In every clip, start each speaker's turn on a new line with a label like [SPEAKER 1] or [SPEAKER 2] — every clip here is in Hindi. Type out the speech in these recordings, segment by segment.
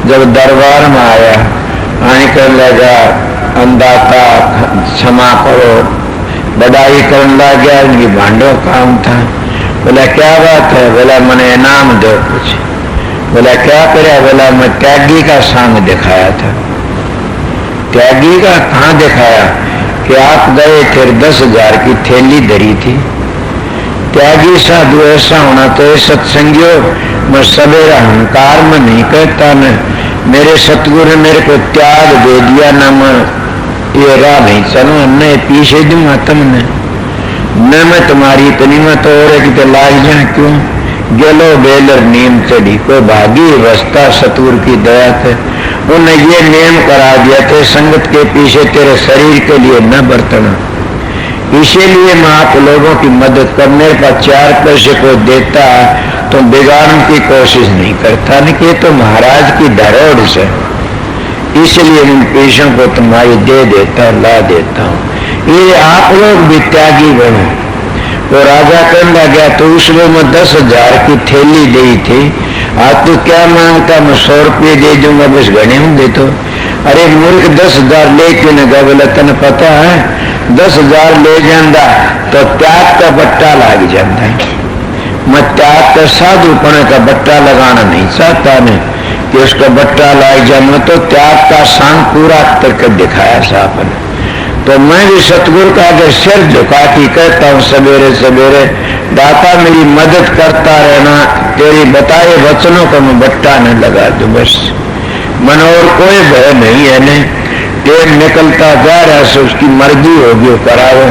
[SPEAKER 1] जब दरबार में आया, आकर लगा अंदाता क्षमा करो, बड़ाई करने लग गया। इनकी भांडो काम था। बोला क्या बात है? बोला मैंने इनाम दो कुछ। बोला क्या करे? बोला मैं त्यागी का सांग दिखाया था। त्यागी का कहाँ दिखाया? कि आप गए थे 10,000 की थैली धरी थी। त्यागी साधु ऐसा होना तो सत्संगियों, मैं सवेरा अहंकार में नहीं कहता न, मेरे सतगुरु ने मेरे को त्याग दे दिया ना, मैं ये राह नहीं चलूं, न पीछे दूंगा तुमने, न मैं तुम्हारी इतनी मत और कि लाग जाए क्यों। गेलो बेलर नीम चढ़ी, कोई भागी अवस्था सतगुरु की दया थे उन्हें ये नियम करा दिया थे, संगत के पीछे तेरे शरीर के लिए न बरतना। इसीलिए मैं आप लोगों की मदद करने पर 4 पैसे को देता तो बिगाड़ने की कोशिश नहीं करता, नहीं कि तो महाराज की धरोहर से, इसलिए इन पैसों को तुम्हारी दे देता, ला देता हूँ। ये आप लोग भी त्यागी बनो। तो राजा कहने लगा तो उसमें मैं 10,000 की थैली दी थी, आज तो क्या मांगता? मैं 100 रुपये दे दूंगा, बस घने हूँ दे तो। अरे मूर्ख 10,000 ले क्यों न गया? बोला तने पता है 10,000 ले जाता तो त्याग का बट्टा लग जाता है। मैं त्याग का साधुपने का बट्टा लगाना नहीं चाहता ने कि उसका बट्टा लग जाए, मैं तो त्याग का सांग पूरा करके दिखाया साहब ने। तो मैं भी सतगुरु का अगर सिर झुका के कहता हूँ सवेरे सवेरे, दाता मेरी मदद करता रहना, तेरी बताए वचनों को मैं बट्टा न लगा दूं, बस मन और कोई भय नहीं है ने। टेम निकलता जा रहा है, उसकी मर्जी होगी करावे।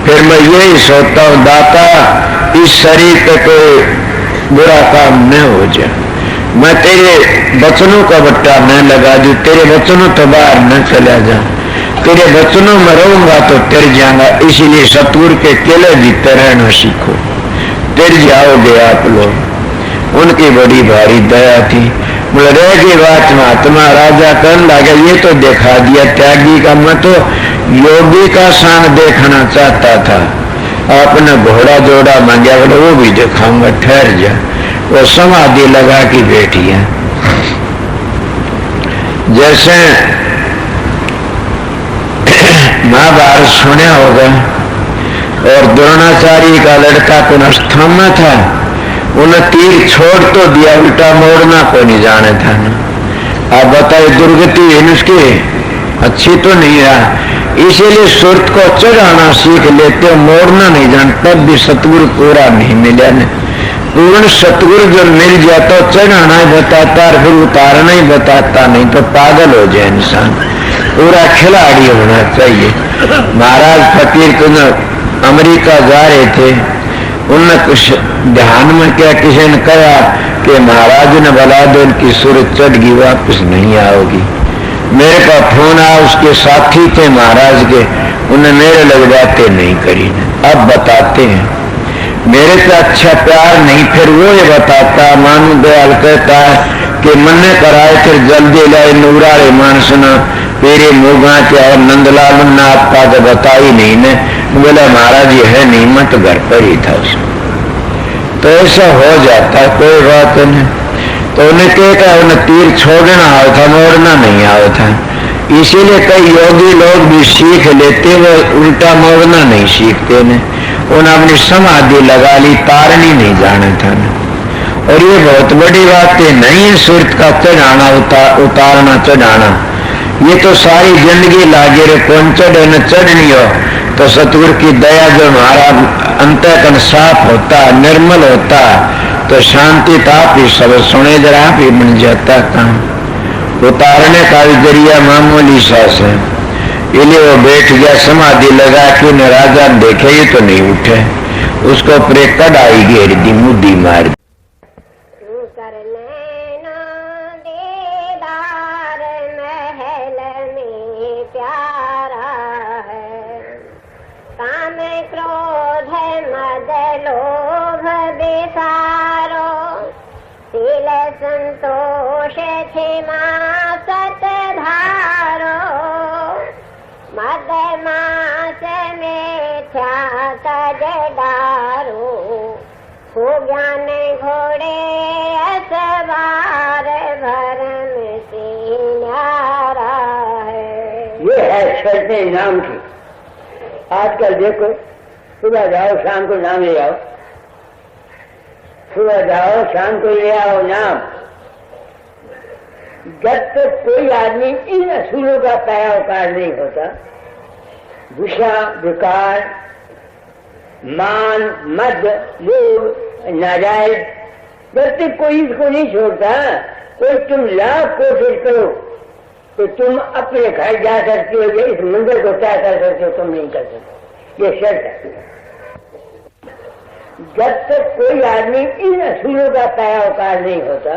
[SPEAKER 1] फिर मैं यही सोचता हूँ दाता इस शरीर पे कोई बुरा काम न हो जाए, मैं तेरे वचनों का बट्टा न लगा दूं, तेरे वचनों तो बाहर न चला जा, तेरे वचनों में रहूंगा तो तिर जाऊंगा। इसीलिए सतगुरु के केले भीतर रहना सीखो, तिर जाओगे आप लोग। उनकी बड़ी भारी दया थी। बोले रह गई बात महात्मा। राजा कहने लगा ये तो दिखा दिया त्यागी का, मैं तो योगी का सांग देखना चाहता था। आपने घोड़ा जोड़ा मांगा, बोले वो भी दिखाऊंगा, ठहर जा। वो समाधि लगा के बैठी है। जैसे महाभारत सुना होगा, और द्रोणाचार्य का लड़का कुनस्थान में था, उन्हें तीर छोड़ तो दिया, उल्टा मोड़ना को नहीं जाने था ना। आप बताए दुर्गति उसकी अच्छी तो नहीं रहा, इसीलिए सुरत को चढ़ाना सीख लेते, मोड़ना नहीं जानता। तब भी सतगुरु पूरा नहीं मिला ने। पूर्ण सतगुरु जो मिल जाता तो चढ़ाना ही बताता और फिर उतारना ही बताता, नहीं तो पागल हो जाए इंसान। पूरा खिलाड़ी होना चाहिए। महाराज फकीर तो अमेरिका जा रहे थे, उनने कुछ ध्यान में क्या किसी ने कहा कि महाराज ने बता दो उनकी सूरत चढ़ गई, वापस नहीं आओगी। मेरे पास फोन आया, उसके साथी थे महाराज के, उन्हें मेरे लग बातें नहीं करी ने। अब बताते हैं मेरे पे अच्छा प्यार नहीं, फिर वो ये बताता, मानू दयाल कहता है कि मन कराए फिर जल्दी लाए नूरारे मानसना तेरे मुगा क्या और नंदलाल ने आपका तो बता ही नहीं ने। बोला महाराज ये है नहीं, मैं तो घर पर ही था उसमें। तो ऐसा हो जाता, कोई बात नहीं। तो उन्हें कहता उन्हें तीर छोड़ना आया था, मोड़ना नहीं आया था। इसीलिए कई योगी लोग भी सीख लेते, वो उल्टा मोड़ना नहीं सीखते ने। उन्हें अपनी समाधि लगा ली, तारनी नहीं जाना था ने। और ये बहुत बड़ी बात नहीं है सूरत का चढ़ाना, उतारना चढ़ाना। ये तो सारी जिंदगी लागे रे, कौन चढ़े न चढ़नी हो। तो सतगुरु की दया जो हमारा अंतःकरण साफ होता, निर्मल होता, तो शांति ताप ही सब सुने जरा आप ही बन जाता काम। उतारने का भी जरिया मामूली सांस है। इसलिए वो बैठ गया समाधि लगा के, न राजा देखे ही तो नहीं उठे, उसको प्रे कड़ाई घेर दी, मुद्दी मार दी।
[SPEAKER 2] संतोष क्षमा सत धारो, मद मास में था तज डारो, हो ज्ञान घोड़े असवार भरम से
[SPEAKER 3] शर्तें नाम की। आजकल देखो, सुबह जाओ शाम को नाम ले आओ, सुबह जाओ शाम को ले आओ नाम। जब तक कोई आदमी इन असूलों का पैरोकार नहीं होता, गुस्सा, विकार, मान, मद, लोभ, नाजायज, जब तक कोई इसको नहीं छोड़ता, कोई तुम लाख कोशिश करो तो तुम अपने घर जा सकते हो, इस मंदिर को तय कर सकते हो, तुम नहीं कर सकते। ये शर्त है। जब तक कोई आदमी इन असूलों का पैरोकार नहीं होता,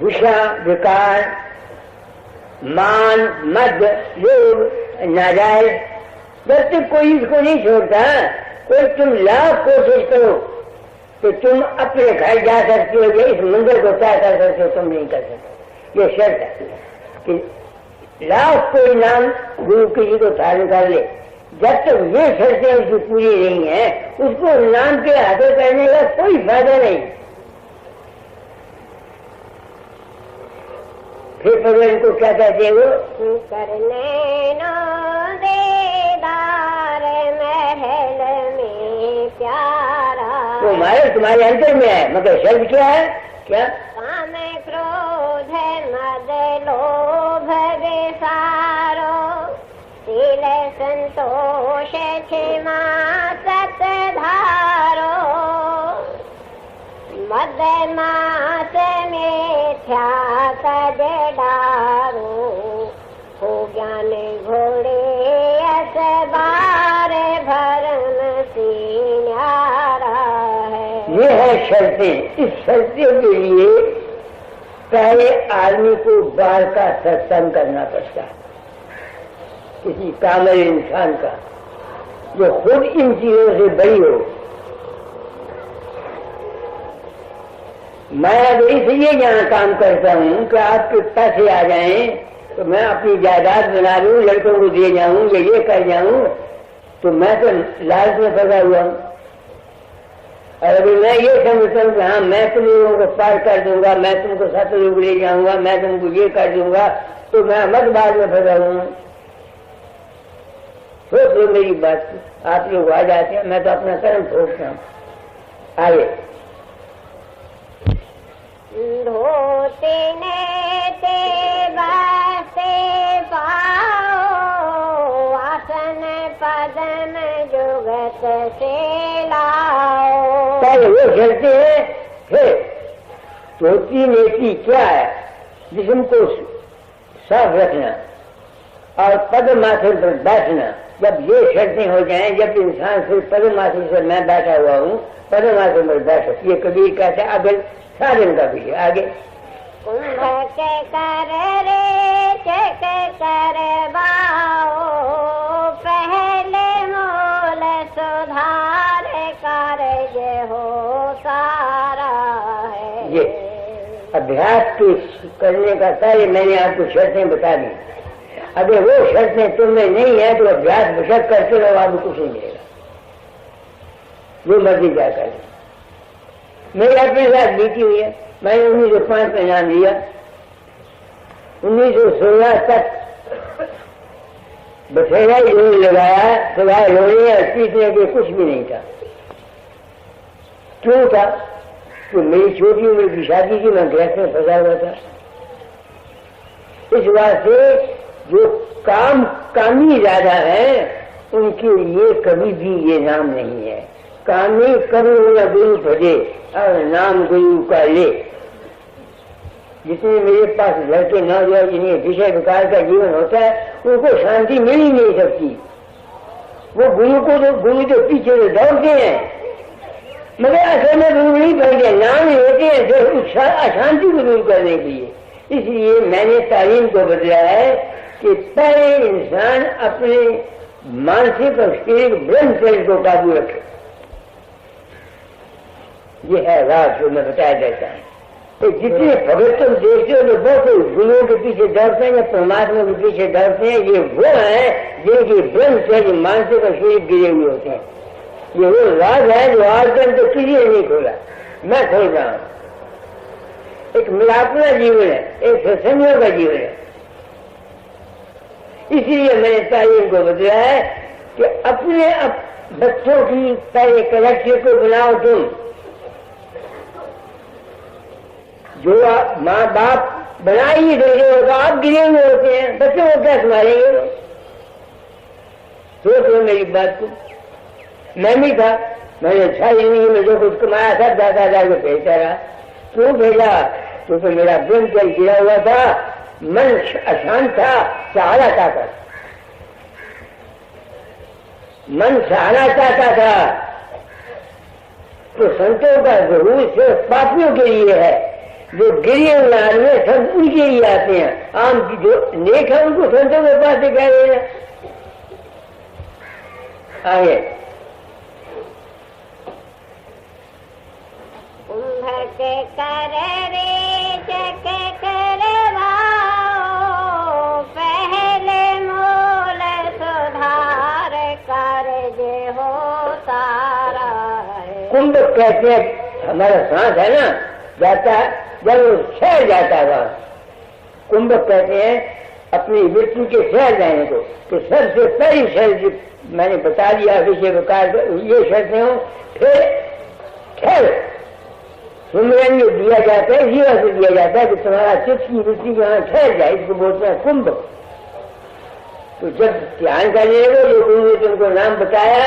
[SPEAKER 3] गुस्सा, विकार, मान, मद, लोभ, नाजायज, जब तक कोई इसको नहीं छोड़ता, कोई तुम लाख कोशिश करो तो तुम अपने घर जा सकते हो, इस मंदिर को तय कर सकते हो, तुम नहीं कर सकते। ये शर्त है कि लाख कोई नाम गुरु किसी को धारण कर ले, जब तक ये शर्तें उसकी पूरी नहीं है, उसको नाम के हाथों करने का कोई फायदा नहीं। फिर भगवान को क्या कहते हैं? वो
[SPEAKER 2] करने नो देदार महल में प्यारा,
[SPEAKER 3] वो हमारे तुम्हारे अंतर में है, मगर शब्द क्या है? क्या?
[SPEAKER 2] काम क्रोध मद लोभ विसारो, शील संतोष क्षमा सत धारो, मद मास मिथ्या तज डारो, हो ज्ञान घोड़े अस बार भरम सी न्यारा है।
[SPEAKER 3] ये है शर्तें। इस शर्तों के लिए पहले आदमी को बाल का सत्संग करना पड़ता है, किसी कामल इंसान का जो खुद इन चीजों से बड़ी हो। मैं अब इसलिए यहाँ काम करता हूँ कि आपके पैसे आ जाएं तो मैं अपनी जायदाद बना लूँ, लड़कों को दे जाऊँ, ये कर जाऊँ, तो मैं तो लालच में फंसा हुआ हूँ। और अभी मैं ये समझता हूँ कि हाँ मैं तुम लोगों को पार कर दूंगा, मैं तुमको सतयुग ले जाऊंगा, मैं तुमको ये कर दूंगा, तो मैं मत बाद में फंसा हूँ। सोच लो मेरी बात, आप लोग आ जाते हैं, मैं तो अपना कर्म ठोकता हूँ। आगे
[SPEAKER 2] धोते नेते बसे पाओ, आसन पदम जुगत से लाओ।
[SPEAKER 3] पहले वो चलते हैं। फिर धोती नेती क्या है? जिस्म को साफ रखना और पद्मासन पर बैठना। जब ये शर्तें हो जाएं, जब इंसान सिर्फ पद्मासन से मैं बैठा हुआ हूँ, पद्मासन पर बैठो, ये कबीर कहते हैं अगर साधन का भी है। आगे
[SPEAKER 2] कुंभ के कर रे चक कर बाओ, पहले मोल सुधार कार्य हो सारा है।
[SPEAKER 3] ये अभ्यास की करने का सारे मैंने आपको शर्तें बता दी। अगर वो शर्तें तुम्हें नहीं है तो अभ्यास बेशक करते रहो, आपको कुछ नहीं मिलेगा, जो मर्जी क्या करे। मेरे अपने साथ बीती हुई है। मैंने 1905 का नाम लिया, 1916 तक बथेरा ही रोज लगाया, सिवाय रोने और पीटने के कुछ भी नहीं था। क्यों था? तो मेरी छोटी उम्र की शादी की, मैं गैस में फंसा हुआ था। इस वास्ते जो कामी ज्यादा है उनके लिए कभी भी ये नाम नहीं है। कामी करो न गुरु भजे और नाम गुरु का ले। जितने मेरे पास लड़के नौजवान जिन्हें विषय विकार का जीवन होता है, उनको शांति मिल ही नहीं सकती। वो गुरु के पीछे तो दौड़ते हैं, मगर असल में गुरु नहीं बनते, नाम लेते हैं सिर्फ अशांति को दूर करने के लिए। इसलिए मैंने तालीम को बदला है कि पहले इंसान अपने मानसिक और शारीरिक ब्रह्मचर्य को काबू रखे। ये है राज जो मैं बताया जाता है। तो जितने भगत तुम देखते हो, तो बहुत गुरुओं के पीछे दौड़ते हैं या परमात्मा के पीछे दौड़ते हैं, ये वो है जिनकी ब्रह्मचर्य मानसिक और शारीरिक गिरे हुए होते हैं। ये वो राज है जो आज तक तो किसी ने नहीं खोला, मैं खोल रहा हूँ। एक मिलापना जीवन है, एक सत्संगियों का जीवन है। इसलिए मैंने तालीम को बदला है कि अपने बच्चों की पहले कलेक्टर को बनाओ तुम, जो माँ बाप बना ही दे रहे हो तो आप गिरे हुए होते हैं, बच्चों को क्या संभालेंगे? सोच लो मेरी बात को। मैं भी था, मैंने 6 जिंदगी में जो कुछ कमाया था दादा को भेजता रहा। क्यों भेजा? क्योंकि मेरा ब्रह्मचर्य गिरा हुआ था, मन अशांत था, सहारा चाहता था, मन सहारा चाहता था। तो संतों का जरूर सिर्फ पापियों के लिए है, जो गिरे हुए आदमी सब उनके लिए आते हैं। आम जो नेक है उनको संतों के पास से कह देना। आगे
[SPEAKER 2] के कर रे के करवाओ, पहले मूल सुधार कर जे हो सारा।
[SPEAKER 3] कुंभ कहते हैं, हमारा सांस है ना जाता है, जब वो शहर जाता है, कुंभ कहते हैं अपनी वृत्ति के शहर जाने को। तो सबसे पहली शर्त मैंने बता दिया विषय विकार, ये शर्तें हो। फिर ठहर सुमरन जो दिया जाता है इसी वजह से दिया जाता है कि तुम्हारा चित्त की वृत्ति जहाँ ठहर जाए, इसको बोलते हैं कुंभ। तो जब ध्यान करने लगे, जो गुरु ने तुमको नाम बताया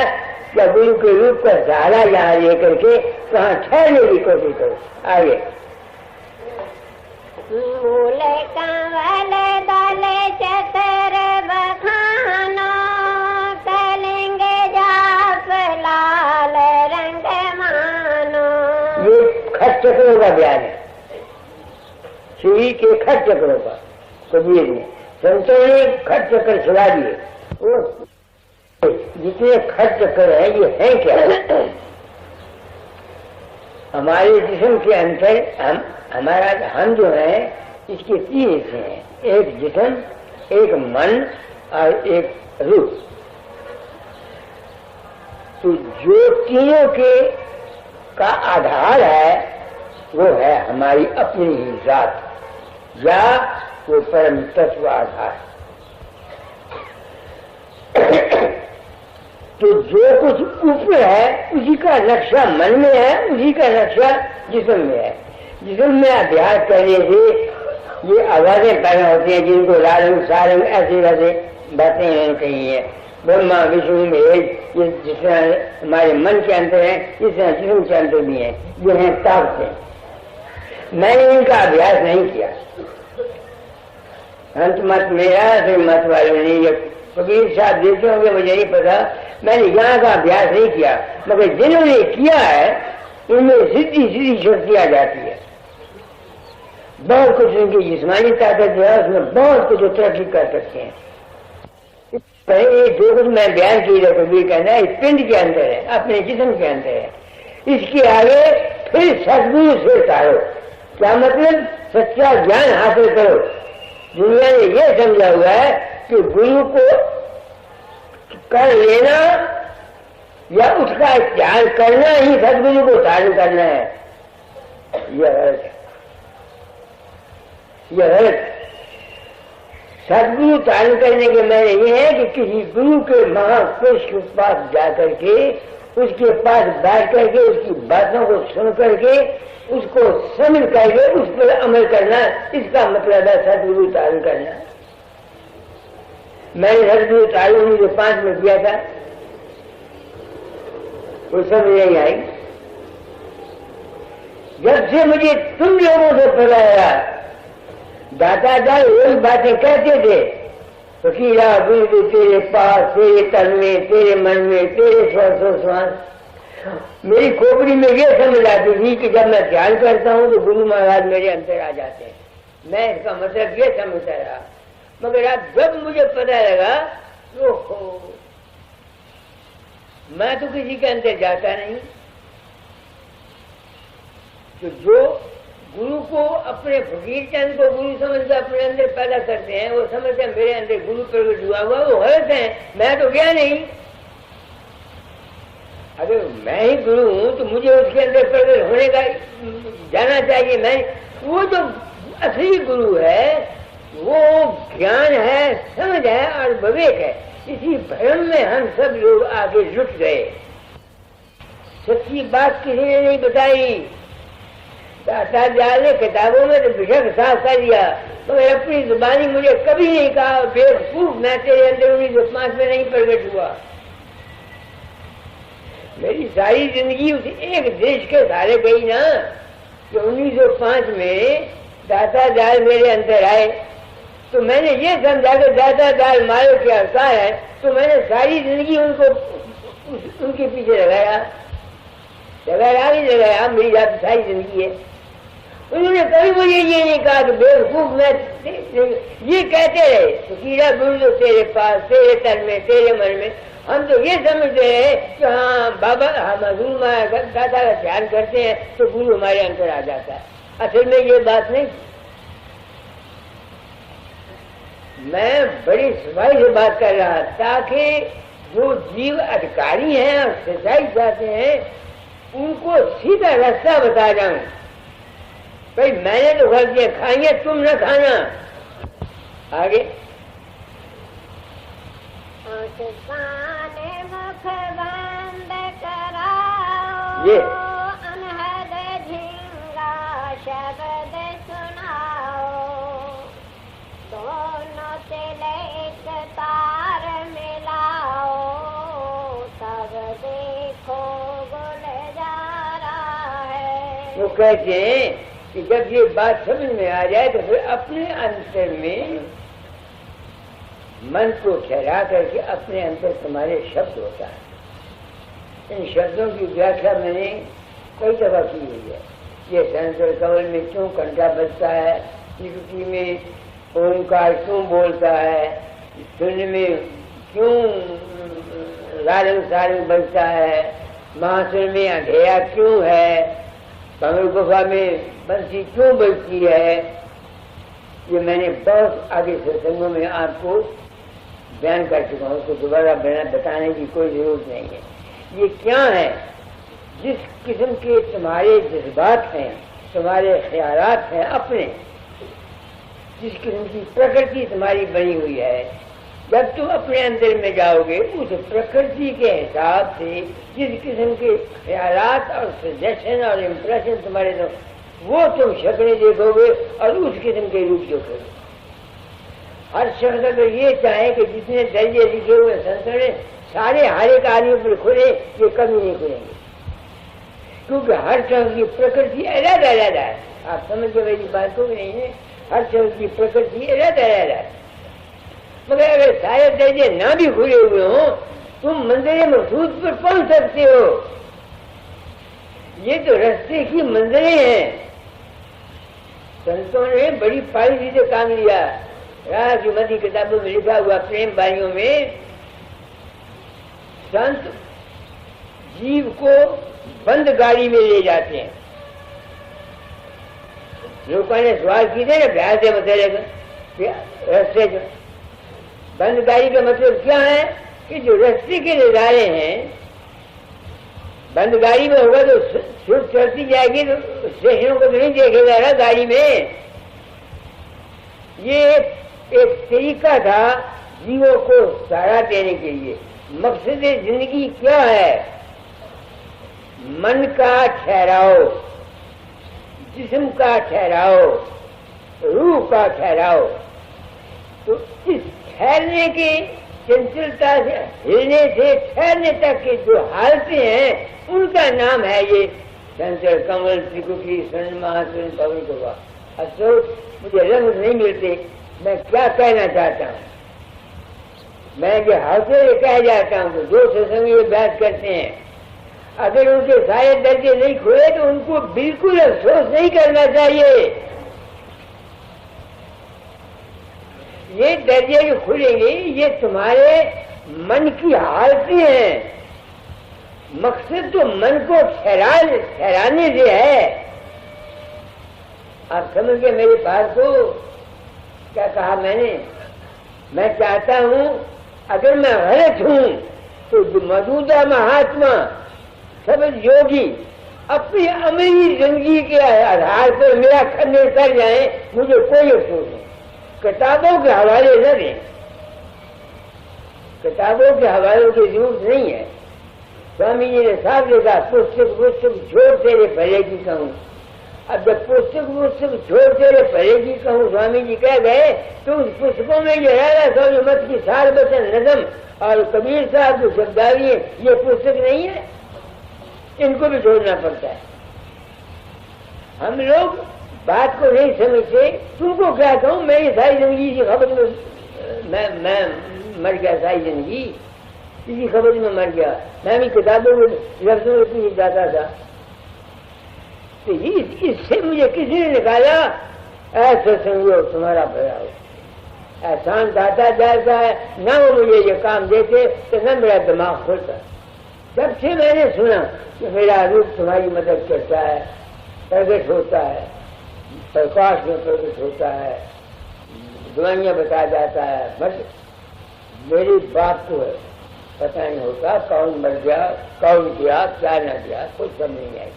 [SPEAKER 3] या गुरु के रूप का सहारा यहाँ लेकर के कहाँ ठहरने की कोशिश करो। आगे
[SPEAKER 2] मूल कंवल दल चतर बखानो, कलेंगे जाप लाल रंग मानो।
[SPEAKER 3] ये खट चक्रों का बयान है, श्री के खट चक्रों का। कबीर ने संतों ने खट चक्र चला दिए। वो जितने खट चक्र है ये है क्या? हमारे जिस्म के अंदर हम जो है इसके 3 हिस्से हैं, एक जिस्म, एक मन और एक रूप। तो जो तीनों के का आधार है वो है हमारी अपनी ही जात या वो परम तत्व आधार। तो जो कुछ ऊपर है उसी का नक्शा मन में है, उसी का नक्शा जिस्म में है। जिस्म में अभ्यास करने से ये आवाजें पैदा होती हैं जिनको रारंग सारंग ऐसे वैसे बातें इन्होंने कही है। ब्रह्मा विष्णु महेश, ये जिस तरह हमारे मन के अंदर है इस तरह जिस्म के अंदर भी है। ये है ताकतें। मैंने इनका अभ्यास नहीं किया। अंत मत मेरा फिर मत वालों ने, ये कबीर साहब देते होंगे मुझे नहीं पता, मैंने यहाँ का अभ्यास नहीं किया। मगर जिन्होंने किया है उनमें सीधी शक्ति आ जाती है। बहुत कुछ उनकी जिस्मानी ताकत जो है उसमें बहुत कुछ तरक्की कर सकते हैं। जो कुछ मैं बयान की है कबीर कहना है इस पिंड के अंदर है, अपने जिस्म के अंदर है। इसके आगे फिर सदगुरु से तारो। क्या मतलब? सच्चा ज्ञान हासिल करो। दुनिया ने यह समझा हुआ है कि गुरु को कर लेना या उसका त्याग करना ही सदगुरु को धारण करना है। यह गलत है, यह गलत। सदगुरु धारण करने के मैंने ये है कि किसी गुरु के महापुरुष के पास जाकर के उसके पास बैठ करके उसकी बातों को सुन करके उसको समझ करके उस पर अमल करना, इसका मतलब है सदगुरु धारण करना। मैंने सदगुरु धारण जो 5 में किया था वो समझ नहीं आई। जब से मुझे तुम लोगों से पता लगा, दाता जाए वही बातें कहते थे, फकीरा गुरु तेरे पास, तेरे तन में, तेरे मन में, तेरे श्वासोश्वास। मेरी खोपड़ी में ये समझ आती थी कि जब मैं ध्यान करता हूँ तो गुरु महाराज मेरे अंदर आ जाते हैं। मैं इसका मतलब ये समझता रहा। मगर अब जब मुझे पता लगा तो मैं तो किसी के अंदर जाता नहीं। तो जो गुरु को अपने फकीर चंद को गुरु समझकर अपने अंदर पैदा करते हैं, वो समझते हैं मेरे अंदर गुरु प्रकट हुआ हुआ, वो गलत है। मैं तो गया नहीं। अगर मैं ही गुरु हूं तो मुझे उसके अंदर प्रकट होने का जाना चाहिए। मैं वो जो असली गुरु है वो ज्ञान है, समझ है और विवेक है। इसी भ्रम में हम सब लोग आगे लुट गए। सच्ची बात किसी ने नहीं बताई। दाता जाल ने किताबों में तो बेशक साफ कर दिया, मगर अपनी जुबानी मुझे कभी नहीं कहा बेवकूफ, मैं तेरे अंदर 1905 में नहीं प्रकट हुआ। मेरी सारी जिंदगी उस एक देश के सहारे गई ना कि 1905 में दाता जाल मेरे अंदर आए, तो मैंने ये समझा कि दाता जाल मायो के अवतार है, तो मैंने सारी जिंदगी उनके पीछे लगाया, मेरी सारी जिंदगी है। उन्होंने कभी मुझे ये नहीं कहा कि बेवकूफ, मैं ये कहते रहे फकीरा गुरु तो तेरे पास, तेरे तन में, तेरे मन में। हम तो ये समझते हैं कि हाँ बाबा, हम गुरु दादा का ध्यान करते हैं तो गुरु हमारे अंदर आ जाता है। असल में ये बात नहीं। मैं बड़ी सफाई से बात कर रहा ताकि जो जीव अधिकारी हैं और सच्चाई चाहते हैं उनको सीधा रास्ता बता जाऊं। भाई मैंने तो गलतियां खाई है, तुम न खाना। आगे
[SPEAKER 2] मुख बंद कराओ,
[SPEAKER 3] ये
[SPEAKER 2] अनहद झिंगा शब्द सुनाओ, दोनों तिल एक तार मिलाओ, तब देखो गुलजारा है।
[SPEAKER 3] वो कहते हैं कि जब ये बात समझ में आ जाए तो फिर अपने अंतर में मन को ठहरा करके अपने अंदर तुम्हारे शब्द होता है। इन शब्दों की व्याख्या मैंने कई दफा की हुई है। ये संतर कमल में क्यों कंठा बजता है, निकुटी में ओंकार क्यों बोलता है, शून्य में क्यों रारंग सारंग बजता है, महासुर में अंधेरा क्यों है, कमल गुफा में बंसी क्यों बजती है। ये मैंने बहुत आगे सत्संगों में आपको बयान कर चुका हूँ, उसको दोबारा बताने की कोई जरूरत नहीं है। ये क्या है, जिस किस्म के तुम्हारे जज्बात हैं, तुम्हारे ख्यालात हैं अपने, जिस किस्म की प्रकृति तुम्हारी बनी हुई है, जब तुम अपने अंदर में जाओगे उस प्रकृति के हिसाब से जिस किस्म के ख्यालात और सजेशन और इम्प्रेशन तुम्हारे तो वो तुम शक्लें देखोगे और उस किस्म के रूप देखोगे। हर शख्स अगर ये चाहे कि जितने दर्जे लिखे हुए संतों ने सारे हर एक आदमी पर खुले, ये कभी नहीं खुलेंगे, क्योंकि हर शख्स की प्रकृति अलग अलग है। आप समझ के मेरी बात को नहीं है, हर शख्स की प्रकृति अलग अलग है। मगर अगर सारे दर्जे ना भी खुले हुए हो तुम मंदिर मकसूद पर पहुंच सकते हो। ये तो रास्ते की मंजिलें हैं। संतों ने बड़ी पाली से काम लिया। राह की मदी किताबों में लिखा हुआ प्रेम बाइयों में संत जीव को बंद गाड़ी में ले जाते हैं। लोगों ने सवाल किए थे ना ब्याह से मतलब रस्ते जो बंद गाड़ी का मतलब क्या है कि जो रस्ते के नजारे हैं, बंद गाड़ी में होगा तो सुख चलती जाएगी तो स्टेशनों को तो नहीं देखेगा ना गाड़ी में। ये एक तरीका था जीवों को सहारा देने के लिए। मकसद जिंदगी क्या है? मन का ठहराव, जिस्म का ठहराव, रूह का ठहराव। तो इस ठहरने की चंचलता से, हिलने से ठहरने तक की जो हालतें हैं उनका नाम है ये चंचल कमल त्रिकुटी स्वर्ण महासुन पवन गुफा। अफसोस मुझे रंग नहीं मिलते। मैं क्या कहना चाहता हूँ, मैं ये हौसले कह जाता हूँ। जो सत्संग अभ्यास करते हैं अगर उनके सारे दर्जे नहीं खुले तो उनको बिल्कुल अफसोस नहीं करना चाहिए। ये दर्जे जो खुलेंगे ये तुम्हारे मन की हालतें हैं। मकसद तो मन को ठहराने से है। आप समझ गए मेरी बात को? क्या कहा मैंने? मैं चाहता हूं अगर मैं गलत हूं तो जो मौजूदा महात्मा सब योगी अपनी अमली जिंदगी के आधार पर मेरा खंडन कर जाए, मुझे कोई अफसोस नहीं। किताबों के हवाले न दें, किताबों के हवालों की जरूरत नहीं है। स्वामी जी ने साफ लिखा, पुस्तक पुस्तक छोड़ तेरे भले की कहूँ। अब जब पुस्तक पुस्तक छोड़ तेरे भले की कहूँ स्वामी जी कह गए, तो उस पुस्तकों में जो है स्वामी मत की सार बचन नजम और कबीर साहब जो शब्दावली है, ये पुस्तक नहीं है, इनको भी छोड़ना पड़ता है। हम लोग बात को नहीं समझते। तुमको क्या कहूँ, मैं ये सारी जिंदगी की खबर में मैं मर गया, सारी जिंदगी किसी खबर में मर गया। मैं भी किताबों में लफ्जों में नहीं जाता था। तो इससे मुझे किसी ने निकाला, ऐसे संयोग तुम्हारा भरा हो। एहसान दाता जाता है ना, वो मुझे ये काम देते तो न मेरा दिमाग खुलता। जब से मैंने सुना कि मेरा रूप तुम्हारी मदद करता है, प्रकट होता है, प्रकाश में प्रकट होता है, दुआइयाँ बता जाता है, बस मेरी बात को पता नहीं होता कौन मर गया, कौन गया, क्या न गया, कुछ समझ नहीं आई।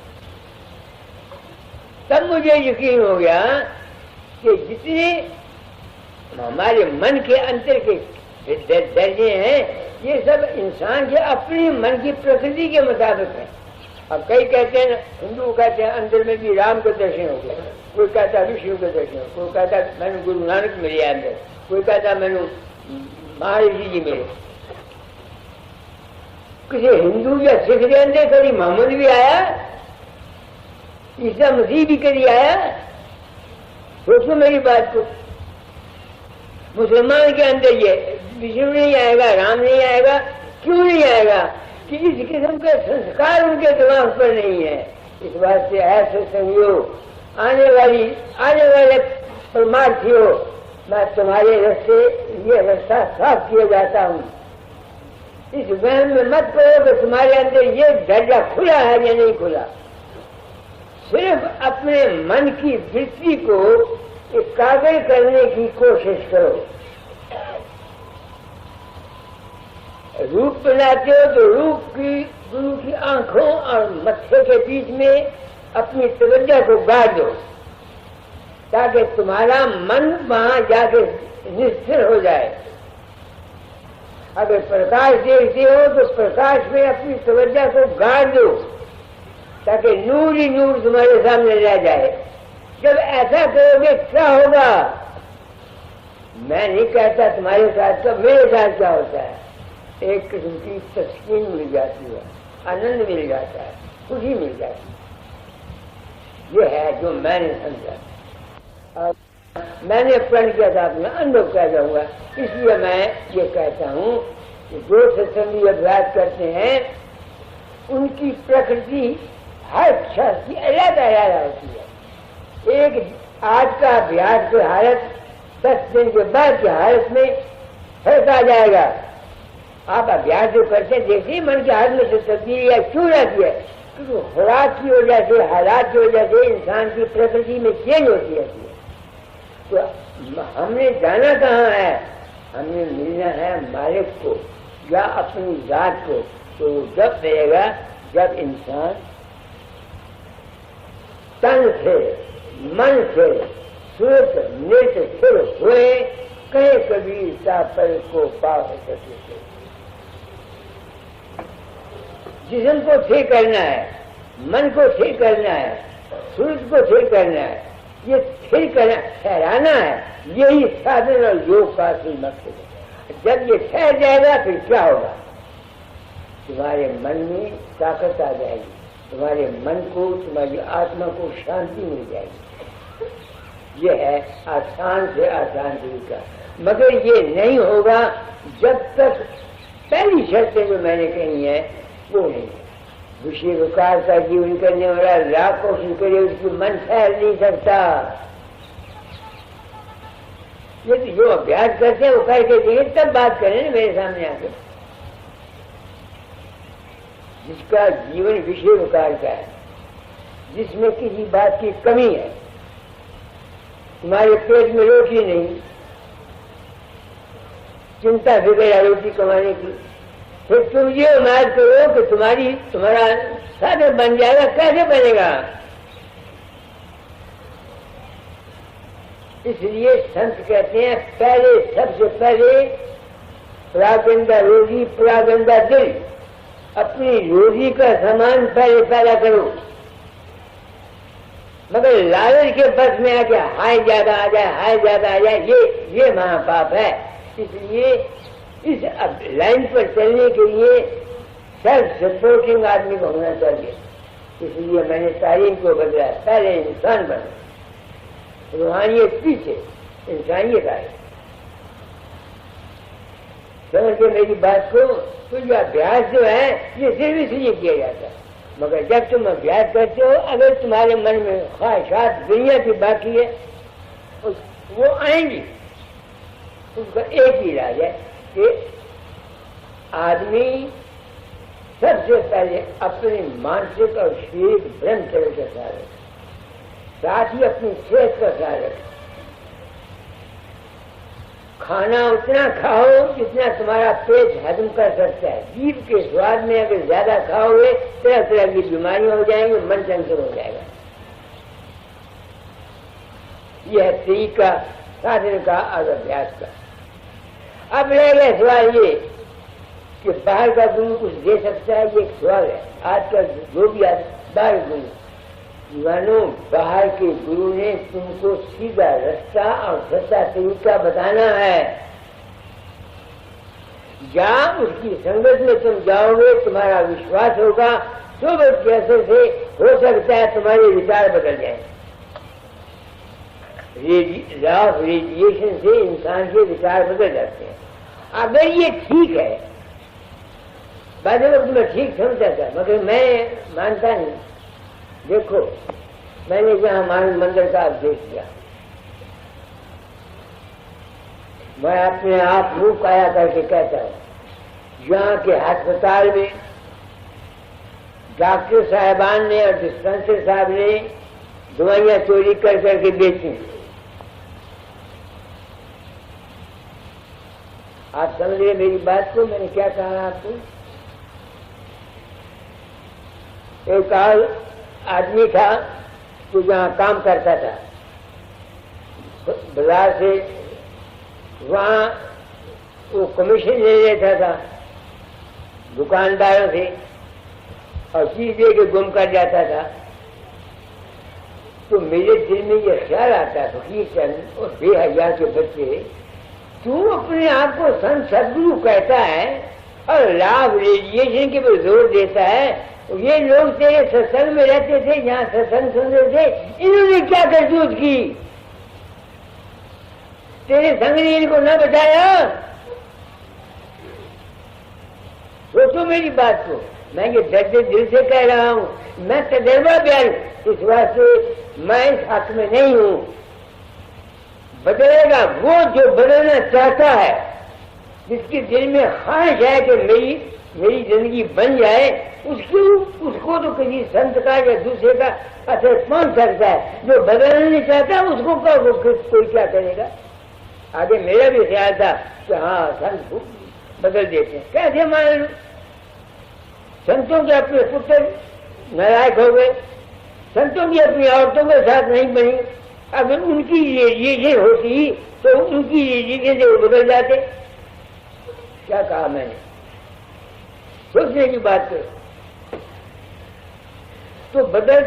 [SPEAKER 3] तब मुझे यकीन हो गया कि जितने हमारे मन के अंतर के दर्जे हैं, ये सब इंसान के अपनी मन की प्रकृति के मुताबिक है। अब कई कहते हैं, हिंदू कहते हैं अंदर में भी राम के दर्शन हो गया, कोई कहता है विष्णु के दर्शन, कोई कहता है मैंने गुरु नानक मिले अंदर, कोई कहता है मैंने महाराज जी मिले। किसी हिंदू या सिख के अंदर कभी मोहम्मद भी आया, ईसा मसीह भी कभी आया? सोचो मेरी बात को। मुसलमान के अंदर ये विष्णु नहीं आएगा, राम नहीं आएगा। क्यों नहीं आएगा? कि इस किस्म के संस्कार उनके दिमाग पर नहीं है। इस बात से ऐसे संयोग आने वाले परमार्थियों, मैं तुम्हारे रास्ते ये रास्ता साफ किया जाता हूँ। इस वहम में मत करो कि तुम्हारे अंदर ये दर्जा खुला है या नहीं खुला। सिर्फ अपने मन की वृत्ति को एकाग्र करने की कोशिश करो। रूप बनाते हो तो रूप की गुरु की आंखों और मत्थे के बीच में अपनी तवज्जो को गाड़ दो, ताकि तुम्हारा मन वहां जाके निस्थिर हो जाए। अगर प्रकाश देखते हो तो प्रकाश में अपनी तवज्जो को गाड़ दो, ताकि नूर ही नूर तुम्हारे सामने रह जाए। जब ऐसा करोगे क्या होगा? मैं नहीं कहता तुम्हारे साथ का, मेरे साथ क्या होता है। एक किस्म की तस्कीन मिल जाती है, आनंद मिल जाता है, खुशी मिल जाती है। ये है जो मैंने समझा और मैंने प्रण किया था, अपना अनुभव कह जाऊंगा। इसलिए मैं ये कहता हूँ कि जो सत्संगी अभ्यास करते हैं उनकी प्रकृति हर क्षण की अलग अलग होती है। एक आज का अभ्यास की हालत 10 दिन के बाद की हालत में फर्क आ जाएगा। आप अभ्यास जो करते हैं, देखिए मन के हाथ में से तब्दीली क्यों आती है? क्योंकि खुराक की वजह से, हालात की वजह से इंसान की प्रकृति में चेंज होती रहती है। तो हमने जाना कहाँ है? हमने मिलना है मालिक को या अपनी जात को। तो जब मिलेगा जब इंसान तन से, मन से सुरत नृत्य स्थिर हुए, कहे कबीर सा पर को पाप सके। जिस्म को ठीक करना है, मन को ठीक करना है, सूरज को ठीक करना है, ये ठीक करना, ठहराना है, यही साधन और योग का असली मकसद है। जब ये ठहर जाएगा फिर क्या होगा? तुम्हारे मन में ताकत आ जाएगी, तुम्हारे मन को, तुम्हारी आत्मा को शांति मिल जाएगी। ये है आसान से आसान तरीका। मगर ये नहीं होगा जब तक पहली शर्तें जो मैंने कही है वो नहीं। विषय विकार का जीवन करने वाला लाख कोशिश करे, उसकी मन ठहर नहीं सकता। ये जो अभ्यास करते हैं वो करके देखिए, तब बात करें मेरे सामने आके। जिसका जीवन विषय विकार का है, जिसमें किसी बात की कमी है, तुम्हारे पेट में रोटी नहीं, चिंता फिक्र है रोटी कमाने की, फिर तुम ये उम्मीद करो कि तुम्हारा साधन बन जाएगा। कैसे बनेगा? इसलिए संत कहते हैं पहले, सबसे पहले प्रागंदा रोजी प्रागंदा दिल, अपनी रोजी का सामान पहले पैदा करो, मगर लालच के बस में आके हाय ज्यादा आ जाए, हाय ज्यादा आ जाए, ये महापाप है। इसलिए इस लाइन पर चलने के लिए सेल्फ सपोर्टिंग आदमी को होना चाहिए। इसलिए मैंने तालीम को बदला, पहले इंसान बना, रूहानियत पीछे, इंसानियत आए। समझ के मेरी बात को। तो ये अभ्यास जो है ये सिर्फ इसलिए किया जाता है, मगर जब तुम अभ्यास करते हो, अगर तुम्हारे मन में ख्वाहिशात दुनिया की बाकी है वो आएंगी। उसका एक ही इलाज है कि आदमी सबसे पहले अपने मानसिक और शारीरिक ब्रह्मचर्य का ख्याल रखे, साथ ही अपनी सेहत का ख्याल रखे। खाना उतना खाओ जितना तुम्हारा पेट हजम कर सकता है। जीभ के स्वाद में अगर ज्यादा खाओगे तरह तरह की बीमारियां हो जाएंगी, मन चंचल हो जाएगा। यह तरीका साधन का और अभ्यास का। अब रह गया सवाल ये कि बाहर का गुरु कुछ दे सकता है, ये एक सवाल है। आजकल जो भी बाहर गुरु मानो, बाहर के गुरु ने तुमको सीधा रास्ता और सच्चा तरीका बताना है। जहां उसकी संगत में तुम जाओगे, तुम्हारा विश्वास होगा, तो कैसे से हो सकता है तुम्हारे विचार बदल जाए। लॉ ऑफ रेडिएशन से इंसान के विचार बदल जाते हैं। अगर ये ठीक है, बाद वक्त मैं ठीक समझता था, मगर मैं मानता नहीं। देखो, मैंने यहाँ मान मंदिर का उपदेश किया, मैं अपने आप मुंह काया करके कहता हूँ, यहाँ के अस्पताल में डॉक्टर साहबान ने और डिस्पेंसर साहब ने दवाइयाँ चोरी कर करके बेची। आप समझ रहे मेरी बात को? मैंने क्या कहा आपको? एक आदमी था जो जहाँ काम करता था बाजार से, वहाँ वो कमीशन ले लेता था दुकानदारों से और चीज दे के गुम कर जाता था। तो मेरे दिल में ये ख्याल आता, फकीर चंद और 2000 के बच्चे, तू अपने आप को संत सदगुरु कहता है और लाभ रेडिएशन के पर जोर देता है। ये लोग तेरे सत्संग में रहते थे, जहाँ सत्संग सुन रहे थे, इन्होंने क्या करतूत की? तेरे संग ने इनको न बचाया? सोचो मेरी बात को। मैं ये दर्द दिल से कह रहा हूँ, मैं तजर्बा बयान, इस वास्ते मैं इस हक में नहीं हूँ। बदलेगा वो जो बदलना चाहता है, जिसके दिल में ख्वाहिश है कि मेरी जिंदगी बन जाए, उसको तो किसी संत का या दूसरे का असर पहुंच सकता है। जो बदलना नहीं चाहता उसको कोई क्या करेगा? आगे मेरा भी ख्याल था कि हाँ संत बदल देते हैं। कैसे मान लो? संतों के अपने पुत्र नारायक हो गए, संतों की अपनी औरतों के साथ नहीं बनी। अगर उनकी रेडिएशन होती तो उनकी रेडिएशन से वो बदल जाते। क्या कहा मैंने? सोचने की बात करो। तो बदल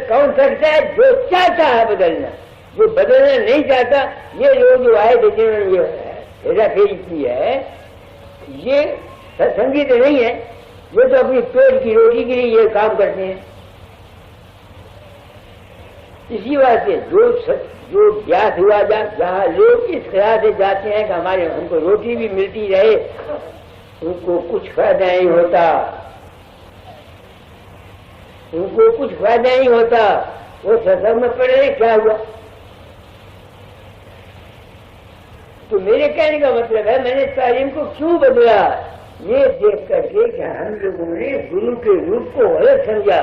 [SPEAKER 3] कौन सकता है? जो चाहता है बदलना। जो बदलना नहीं चाहता, ये लोग जो आए थे जिन्होंने ये हेराफेरी की है, ये सत्संगी तो नहीं है, ये तो अपनी पेट की रोटी के लिए ये काम करते हैं। इसी वास्ते जो ज्ञात हुआ जहाँ लोग इस ख्याल से जाते हैं कि हमको रोटी भी मिलती रहे, उनको कुछ फायदा नहीं होता, उनको कुछ फायदा नहीं होता। वो सत्संग में पड़े क्या हुआ? तो मेरे कहने का मतलब है, मैंने तालीम को क्यों बदला? ये देख करके कि हम लोगों ने गुरु के रूप को गलत समझा।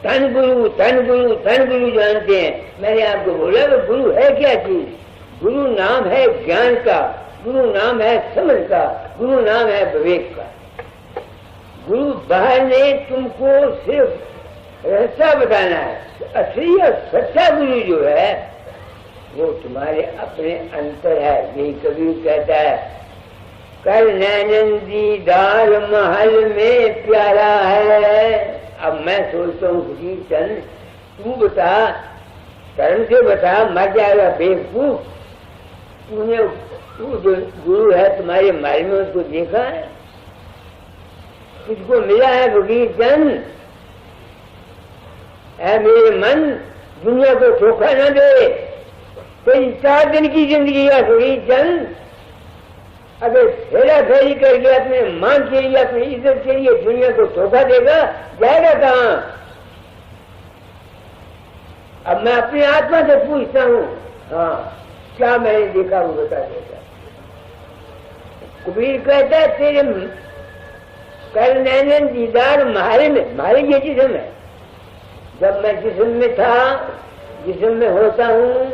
[SPEAKER 3] तन गुरु तन गुरु तन गुरु जानते हैं। मैंने आपको बोला कि गुरु है क्या चीज? गुरु नाम है ज्ञान का, गुरु नाम है समझ का, गुरु नाम है विवेक का। गुरु बाहर ने तुमको सिर्फ रास्ता बताना है। असली और सच्चा गुरु जो है वो तुम्हारे अपने अंतर है। यही कबीर कहता है, कर नैनन दीदार महल में प्यारा है। अब मैं सोचता हूँ फकीर चंद, तू बता, कर्म से बता, मर जाएगा बेवकूफ। तूने तू जो गुरु है तुम्हारे महल में, उसको देखा है? तुझको मिला है फकीर चंद? है मेरे मन, दुनिया को धोखा न दे। तेरी 4 दिन की जिंदगी है फकीर चंद। अगर फेरा फेरी करके अपने मान के लिए, अपनी इज्जत के लिए दुनिया को धोखा देगा, जाएगा कहाँ? अब मैं अपनी आत्मा से पूछता हूँ, हाँ क्या मैंने देखा वो बता देगा। कबीर कहता है, तेरे कर नैनन दीदार मारे में, मारे ये जिस्म है। जब मैं जिस्म में था, जिस्म में होता हूँ,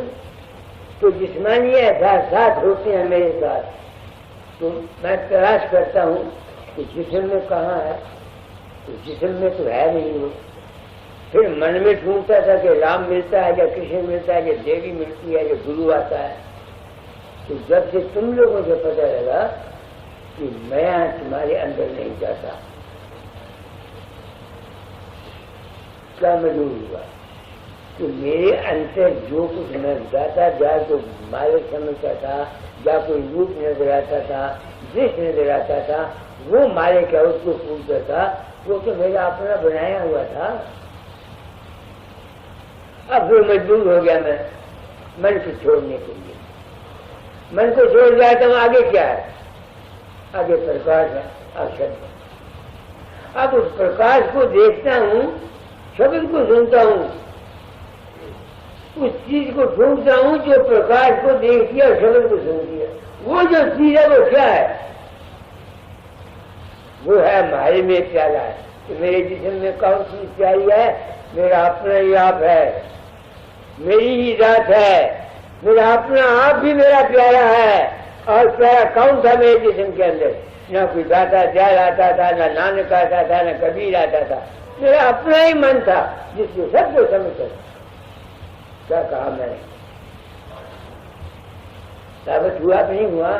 [SPEAKER 3] तो जिस्मानी एहसास होते हैं मेरे साथ। तो मैं तलाश करता हूँ कि जिस्म में कहाँ है, तो जिस्म में तो है नहीं वो। फिर मन में ढूंढता था कि राम मिलता है या कृष्ण मिलता है, या देवी मिलती है, या गुरु आता है। तो जब से तुम लोगों से पता लगा कि मैं तुम्हारे अंदर नहीं जाता, क्या मजबूर हुआ कि मेरे अंदर जो कुछ मैं जाता जाए, तो मालिक समझता था, या कोई रूप नजर आता था, दृश्य नजर आता था, वो मालिक है, उसको पूछता था। वो तो मेरा अपना बनाया हुआ था। अब फिर मजबूर हो गया मैं मन को छोड़ने के लिए। मन को छोड़ जाता हूँ, आगे क्या है? आगे प्रकाश है, अक्षर। अब उस प्रकाश को देखता हूँ, शब्द को सुनता हूँ, उस चीज को ढूंढता हूँ जो प्रकाश को देख दिया, शब्द को सुन दिया। वो जो चीज है वो क्या है? वो है मारे में प्याला है। तो मेरे जिस्म में कौन सी प्यारी है? मेरा अपना ही आप है, मेरी ही जात है, मेरा अपना आप भी मेरा प्यारा है। और प्यारा कौन था मेरे जिस्म के अंदर? न कोई दाता दयाल आता था, न नानक आता था, न कबीर आता था। मेरा अपना ही मन था जिसको सबको समझता था। क्या कहा मैंने? साबित हुआ कि नहीं हुआ?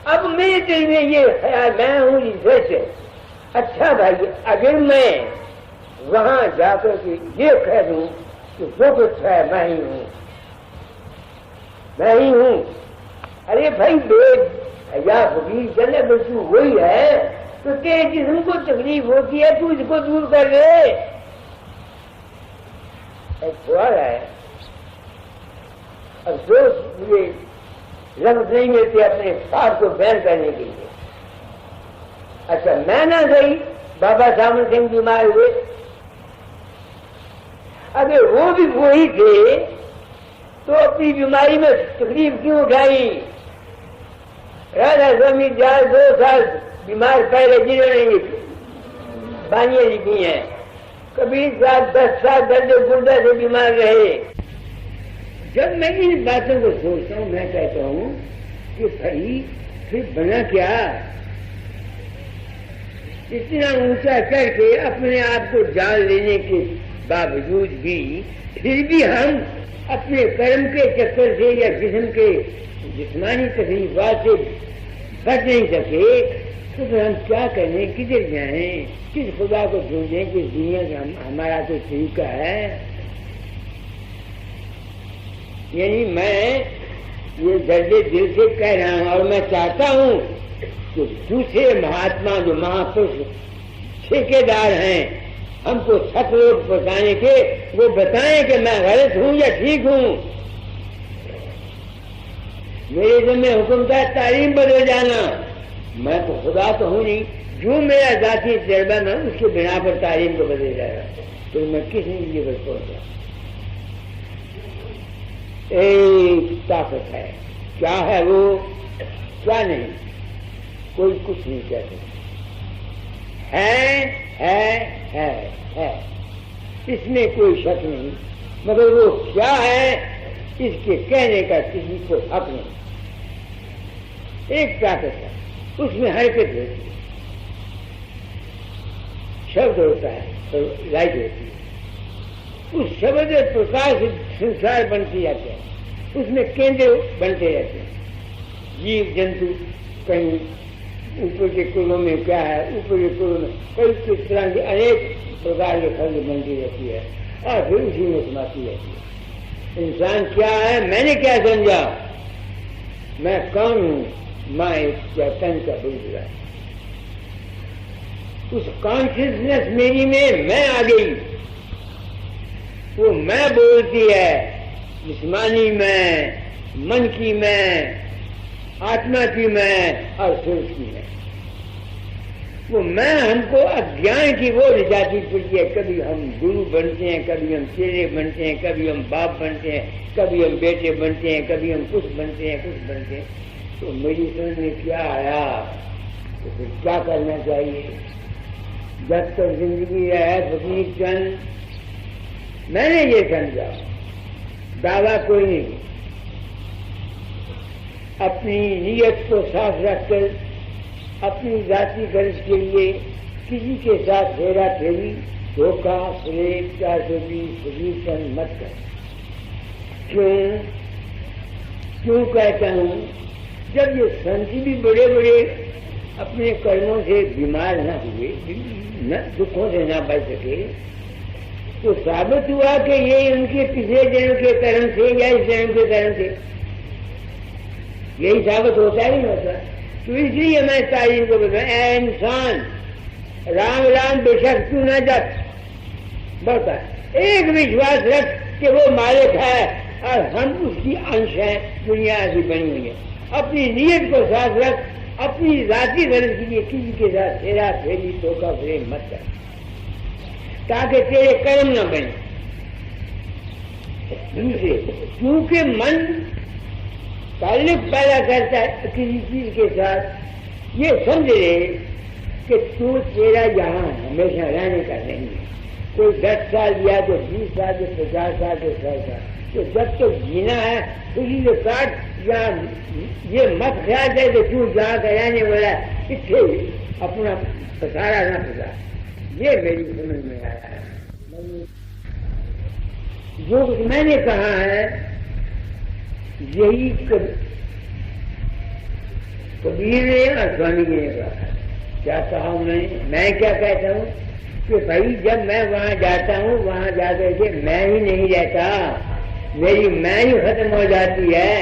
[SPEAKER 3] अब मेरे दिल में ये ख्याल, मैं हूं जैसे, अच्छा भाई, अगर मैं वहां जाकर के ये कह दूं कि जो कुछ है मैं ही हूं, मैं ही हूं, अरे भाई बेद या फकीर चले तू वही है, तो तेरे जिस्म को तकलीफ होती है, तू इसको दूर कर दे। एक सवाल है। अब जो मुझे लफ्ज नहीं मिलते अपने पाप को बयान करने के लिए। अच्छा, मैं ना सही, बाबा सामन सिंह बीमार हुए, अगर वो भी वही थे तो अपनी बीमारी में तकलीफ क्यों उठाई? राधा स्वामी 2 साल बीमार पहले जिन्होंने बानियां लिखी हैं, कबीर साहब 10 साल दर्द गुर्दा से बीमार रहे। जब मैं इन बातों को सोचता हूँ, मैं कहता हूँ कि भाई फिर बना क्या? इतना ऊंचा करके अपने आप को जान लेने के बावजूद भी फिर भी हम अपने कर्म के चक्कर से या जिस्म के जिस्मानी तकलीफात से बच नहीं सके, तो फिर हम क्या करें? किधर जाएं? किस खुदा को ढूंढें? किस दुनिया का हमारा कोई तरीका है? यानी मैं ये दर्जे दिल से कह रहा हूं, और मैं चाहता हूं कि दूसरे महात्मा जो महापुरुष ठेकेदार हैं हमको सतलोक पहुंचाने के, वो बताएं कि मैं गलत हूं या ठीक हूं। मेरे जिम्मे हुक्म था तालीम बदल जाना। मैं तो खुदा तो हूं नहीं, जो मेरा जाती तजर्बा में उसके बिना पर तालीम को बदल जाएगा, तो मैं किस लिए पर पहुंचा? एक ताकत है, क्या है वो? क्या नहीं, कोई कुछ नहीं कह सकता। है, इसमें कोई शक नहीं, मगर वो क्या है इसके कहने का किसी को हक नहीं। एक ताकत है, उसमें हरकत होती है, शब्द होता है तो लाइट होती है। उस शब्द प्रकाश संसार बनते जाते हैं, उसमें केंद्र बनते रहते हैं। जीव जंतु कहीं ऊपर के कुलों में क्या है, ऊपर के कुलों में कई किस तरह की अनेक प्रकार के फल बनती रहती है और फिर उसी में समाती रहती है। इंसान क्या है, मैंने क्या समझा, मैं कौन हूं, मैं एक चैतन्य का बुलबुला। उस कॉन्शियसनेस मेरी में मैं आ गई, वो मैं बोलती है, जिस्मानी मैं, मन की मैं, आत्मा की मैं और सोच की मैं। वो मैं हमको अज्ञान की वो ले जाती पड़ती है। कभी हम गुरु बनते हैं, कभी हम चेले बनते हैं, कभी हम बाप बनते हैं, कभी हम बेटे बनते हैं, कभी हम कुछ बनते हैं, कुछ बनते हैं। तो मेरी समझ में क्या आया, तो फिर क्या करना चाहिए। जब तक जिंदगी है फकीर चंद, मैंने ये समझा, दावा कोई नहीं, अपनी नीयत को साफ रखकर अपनी जाति गर्ज के लिए किसी के साथ फेरा फेरी, धोखा, फ्रेब, 420 फकीर मत कर। क्यों कहता हूं, जब ये संत भी बड़े बड़े अपने कर्मों से बीमार न हुए, दुखों से न बच सके, तो साबित हुआ कि ये उनके पिछले जन्म के कर्म से या इस जन्म के कर्म से, यही साबित होता ही नहीं होता। तो इसलिए मैं तालीम को बताया, इंसान राम राम बेशक तू न जप, बता एक विश्वास रख कि वो मालिक है और हम उसकी अंश हैं, दुनिया ऐसी बनी हुई है। अपनी नीयत को साफ रख, अपनी जाति गरज के लिए किसी के साथ फेरा फेरी, धोखा फ्रेम मत कर, ताकि तेरे कर्म न बने। क्योंकि मन ताल्लुक पैदा करता है किसी चीज के साथ, ये समझ ले कि तू तेरा यहाँ हमेशा रहने का नहीं है। कोई 10 साल या तो 20 साल तो 50 साल तो 100 साल, तो जब तक जीना है उसी से काट। जहाँ ये मत ख्याल है कि तू जहाँ का रहने वाला इतने अपना पसारा ना फंसा, ये मेरी समझ में आया है। जो कुछ मैंने कहा है यही कबीर ने और स्वामी जी ने कहा। क्या कहा मैं क्या कहता हूँ कि भाई जब मैं वहां जाता हूँ, वहां जाकर के मैं ही नहीं रहता, मेरी मैं ही खत्म हो जाती है,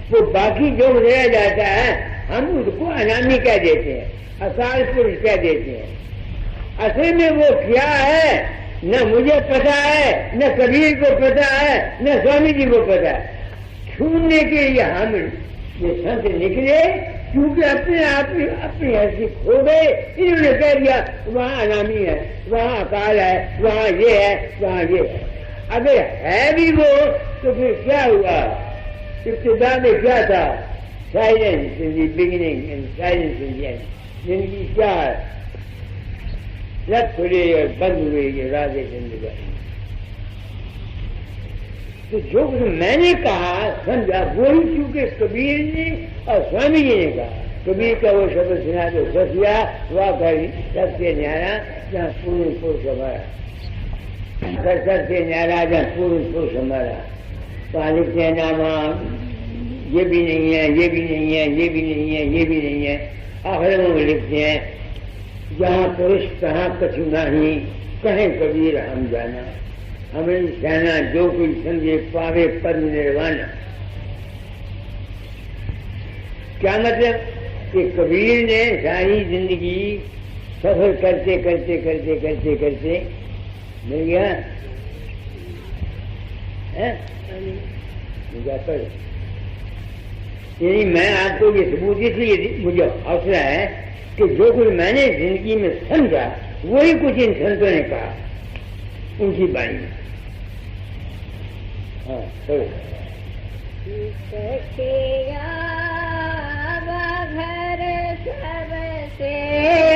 [SPEAKER 3] तो बाकी जो रह जाता है हम उसको अनामी कह देते हैं, अकाल पुरुष कह देते हैं। असल में वो क्या है न मुझे पता है, न कबीर को पता है, न स्वामी जी को पता है। छूने के लिए हम ये संत निकले, क्योंकि अपने आप में अपनी हंसी खो गए। इन्होंने कह दिया वहां अनामी है, वहां अकाल है, वहां ये है, वहां ये है। अगर है भी वो तो फिर क्या हुआ, इब्तिदा में क्या था, silence in the beginning and silence in the and. जिंदगी क्या है, लग खुले और बंद हुए ये राधे जिंदगी। तो जो कुछ मैंने कहा समझा वही, क्योंकि कबीर ने और स्वामी जी ने कहा। कबीर का वो शब्द सुना जो सफिया वह घर सबसे न्यारा जहाँ पुरुष पुरुष हमारा, सबसे न्यारा जहाँ पुरुष पुरुष हमारा। वहाँ लिखते हैं नामा ये भी नहीं है, ये भी नहीं है, ये भी नहीं है, ये भी नहीं है। आखिर में लिखते हैं जहाँ पुरुष कहाँ कछु नहीं, कहें कबीर हम जाना, हमें जाना जो कोई समझे पावे पर निर्वाणा। क्या मतलब कि कबीर ने सारी जिंदगी सफर करते करते करते करते करते मिल गया है। मैं आपको ये सबूत इसलिए मुझे हौसला है कि जो कुछ मैंने जिंदगी में समझा वही कुछ इन संतों ने कहा उनकी बाणी में। हाँ
[SPEAKER 2] घर सबसे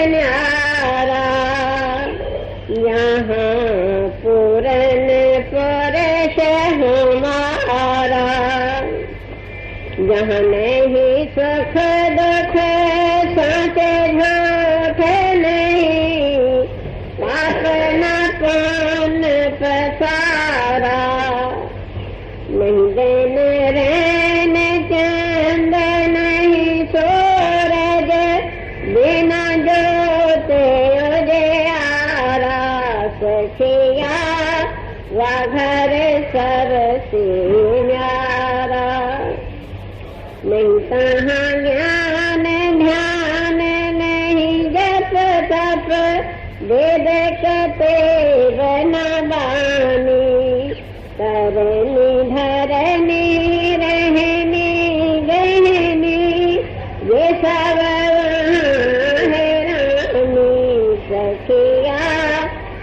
[SPEAKER 2] न्यारा, यहाँ पूरन पुरुष हमारा, जहाँ नहीं सुख दुख साथे झाँक नहीं, अपना कौन पसारा। तहाँ ज्ञान ध्यान नहीं जप तप वेद कते बनवानी तरनी धरनी रहनी गहनी ये सब वहाँ है रानी सखिया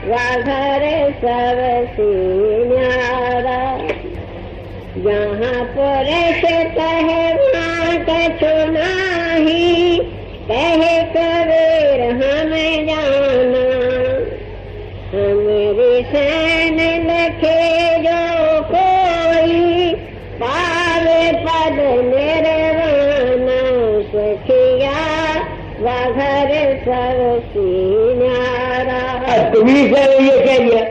[SPEAKER 2] वाघर सब न्यारा जहाँ पुरुष कहे वहाँ कछु नाही कहे कबीर हमें जाना हमारी सैन लखे जो कोई पावे पद निर्वाणा सखिया वाघर सब न्यारा।
[SPEAKER 3] तुम्हें सर ये कह दिया,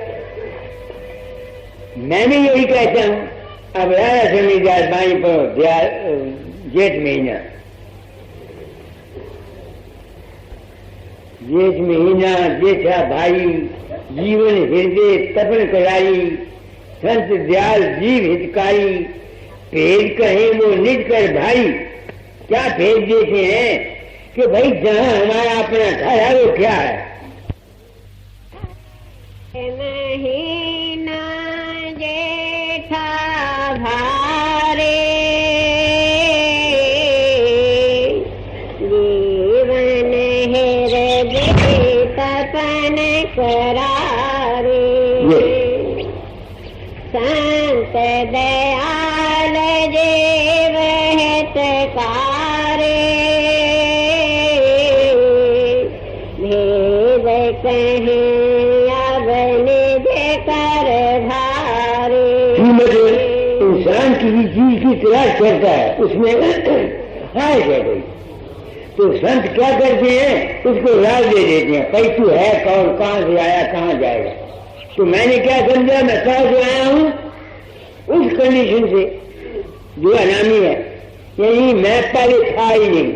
[SPEAKER 3] मैं भी यही कहता हूँ। अब राजा समीदास बाई पर जेठ महीना जेठा भाई जीवन हृदय तपन कराई संत दयाल जीव हितकारी भेद कहे वो निज कर भाई। क्या भेद देते हैं कि भाई जहाँ हमारा अपना घर है वो क्या है।
[SPEAKER 2] नहीं ना जेठा भारे जीवन हृदय तपन करारे संत दयाल जीव हितकारी भेद कहे
[SPEAKER 3] इंसान किसी चीज की तलाश करता है उसमें हाय है कोई तो संत क्या करते हैं उसको राज दे देते हैं भाई तू है कौन कहाँ से आया कहाँ जाएगा। तो मैंने क्या समझा मैं कहाँ से आया हूँ उस कंडीशन से जो अनामी है यही मैं पहले था ही नहीं।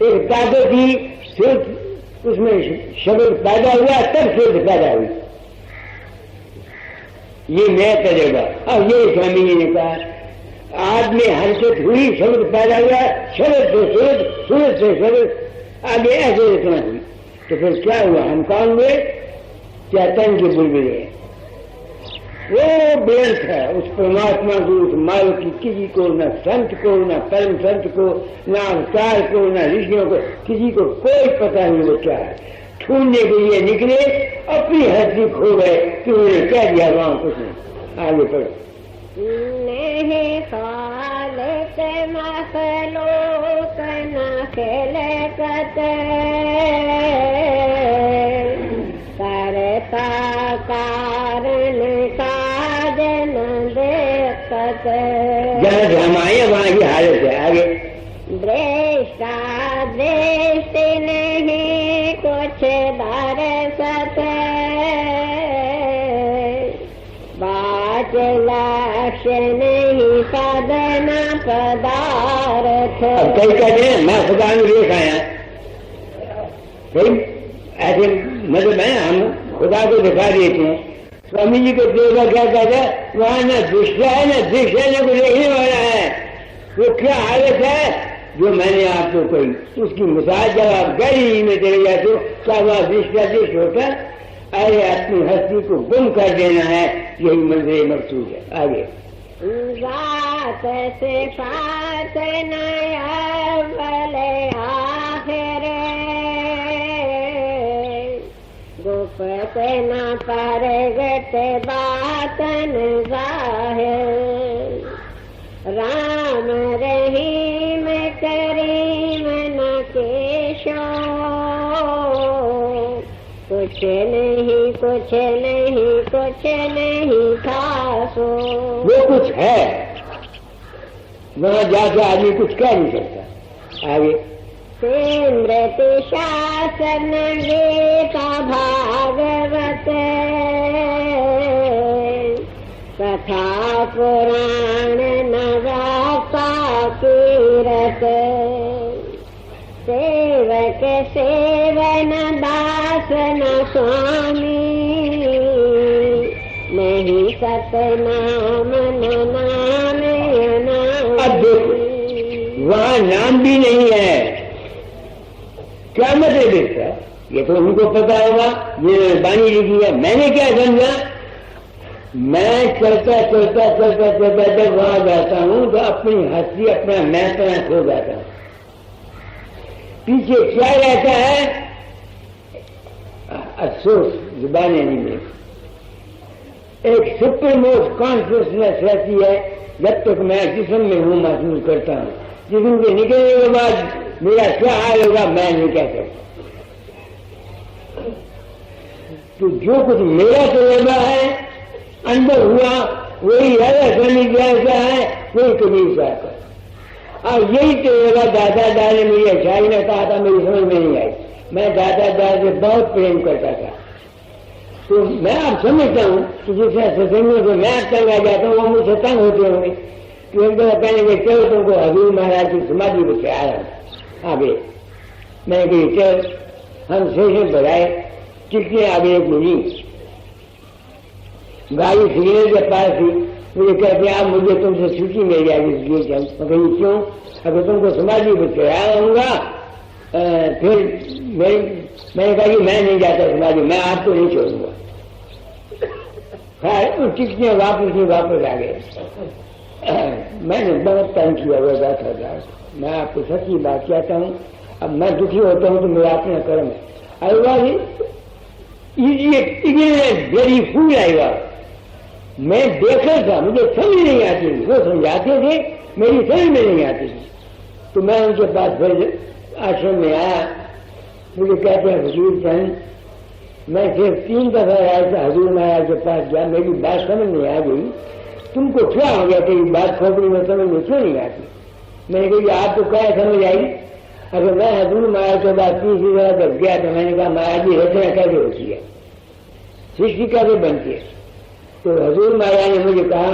[SPEAKER 3] एक ताकत ही सिर्फ उसमें शब्द पैदा हुआ तब सिर्फ पैदा हुई। ये मैं तजुर्बा। अब ये स्वामी जी ने कहा आज में हरकत हुई शब्द पैदा हुआ शब्द से सूरत सूरत से शब्द आगे ऐसे रचना हुई तो फिर क्या हुआ हम कौन हुए चैतन्य के बुलबुले वो बेअंत है उस परमात्मा को उस माल की किसी को न संत को न परम संत को न अवतार को न ऋषियों को किसी को कोई पता नहीं वो क्या है। ढूंढने के लिए निकले अपनी हस्ती खो गए कि उन्हें कह दिया वहां कुछ नहीं। आगे पढ़ो।
[SPEAKER 2] नहीं खालक मखलूक न खिलकत करता कारण काज न देखत।
[SPEAKER 3] जहाँ से हम आए वहाँ की हालत है। आगे
[SPEAKER 2] दृष्टा दृष्टि नहीं कुछ दरसत बाच लक्ष्य नहीं पदन पदार्थ।
[SPEAKER 3] अब कई कहते हैं मैं खुदा में देख आया ऐसे मतलब है हम खुदा को दिखा देते हैं। स्वामी जी को देगा क्या कहता है वहाँ न दृष्टा है न दृश्य है न कोई देखने वाला है। वो क्या हालत है जो मैंने आपको कही उसकी मिसाल जब आप गहरी में चले जाते हो क्या वह दृष्टा दृश्य होता है। अरे अपनी हस्ती को गुम कर देना है यही मंजिल मकसूद है। आगे
[SPEAKER 2] बात से पात नया भले आखिर गुप्त न परगट बातन जाहिर राम रहीम करीम न केशो कुछ नहीं कुछ नहीं कुछ नहीं खासो।
[SPEAKER 3] वो कुछ है वहाँ जाके आदमी कुछ कह नहीं सकता। आगे
[SPEAKER 2] स्मृति शासन गीता भागवत कथा पुराण नवासा कीरत सेवक सेवन दास न स्वामी नहीं सतनाम न नाम।
[SPEAKER 3] अब देखो नाम भी नहीं है। क्या मतलब इसका? ये तो उनको पता होगा, ये बानी लिखी है। मैंने क्या समझा, मैं चलता चलता चलता चलता जब वहां जाता हूं तो अपनी हंसी अपना मैंपना खो जाता हूं। पीछे क्या रहता है? अफसोस, जुबान नहीं मिलती। एक सुप्रीमोस्ट कॉन्शियसनेस रहती है जब तक मैं जिस्म में हूं महसूस करता हूं। जिस्म के निकलने के बाद मेरा क्या हाल होगा मैं नहीं कह सकता। तो जो कुछ मेरा तजुर्बा है अंदर हुआ वही राजा स्वामी जैसा है, वही कबीर साहब का। और यही तजुर्बा दादा दादा ने मेरी अच्छाई ने कहा था, मेरी समझ में नहीं आई। मैं दादा दादा से बहुत प्रेम करता था। तो मैं अब समझता हूँ कि जिस सत्संगों से मैं चला जाता हूँ वो मुझसे तंग होते होंगे कि एक बार कहने के चलो तुमको हजूर महाराज की समाधि पर से आया आगे। मैंने कही चल, हम स्टेशन पर आए, कितने आगे एक मिली गाड़ी सिग्नल के पास थी। मुझे कहते आप मुझे तुमसे छुट्टी मिल जाएगी इसलिए चल। मैं कही क्यों? अगर तुमको समाधि पर से आया होगा फिर मैंने कहा कि मैं नहीं जाता समाधि, मैं आपको नहीं छोड़ूंगा। खैर टिकटियां वापस आ गए। मैंने बहुत तंग किया हुआ बैठा था। मैं आपको सच्ची बात कहता हूँ, अब मैं दुखी होता हूँ तो मेरा अपना कर्म है। वेरी फूल आएगा। मैं देखा था, मुझे समझ नहीं आती, वो समझाते थे, मेरी समझ में नहीं आती थी। तो मैं उनके पास फिर आश्रम में आया। मुझे कहते हैं हजूर चंद, मैं सिर्फ 3 दफा आया था हजूर महाराज के पास गया, मेरी बात समझ नहीं आ गई। तुमको क्या हो गया? तेरी बात खोपड़ी में समझ में क्यों नहीं आती? मैंने कहा आपको क्या समझ आई? अगर मैं हजूर महाराज के बाद 3 दफा जब गया तो मैंने कहा महाराज जी रचना कैसे होती है, सृष्टि कैसे बनती है? तो हजूर महाराज ने मुझे कहा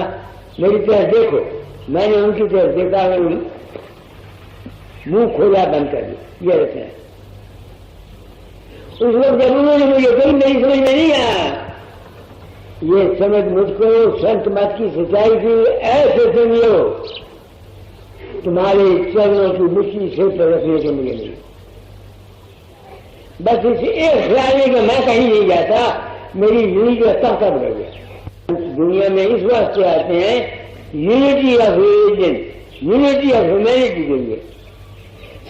[SPEAKER 3] मेरी तरफ देखो। मैंने उनकी तरफ देखा, मुंह खोला बंद कर दिया, ये रचना। उस वक्त जब उन्होंने मुझे कही मेरी समझ में नहीं आया। ये समझ मुझको संत मत की सच्चाई की ऐसे समझो तुम्हारे चरणों की मिट्टी से रखने को मुझे नहीं। बस इस एक ख्याल में कि मैं कहीं नहीं जाता, मेरी यूनिटी का तख्ता बढ़ गया। दुनिया में इस वास्ते आते हैं unity of religion, unity of humanity के लिए।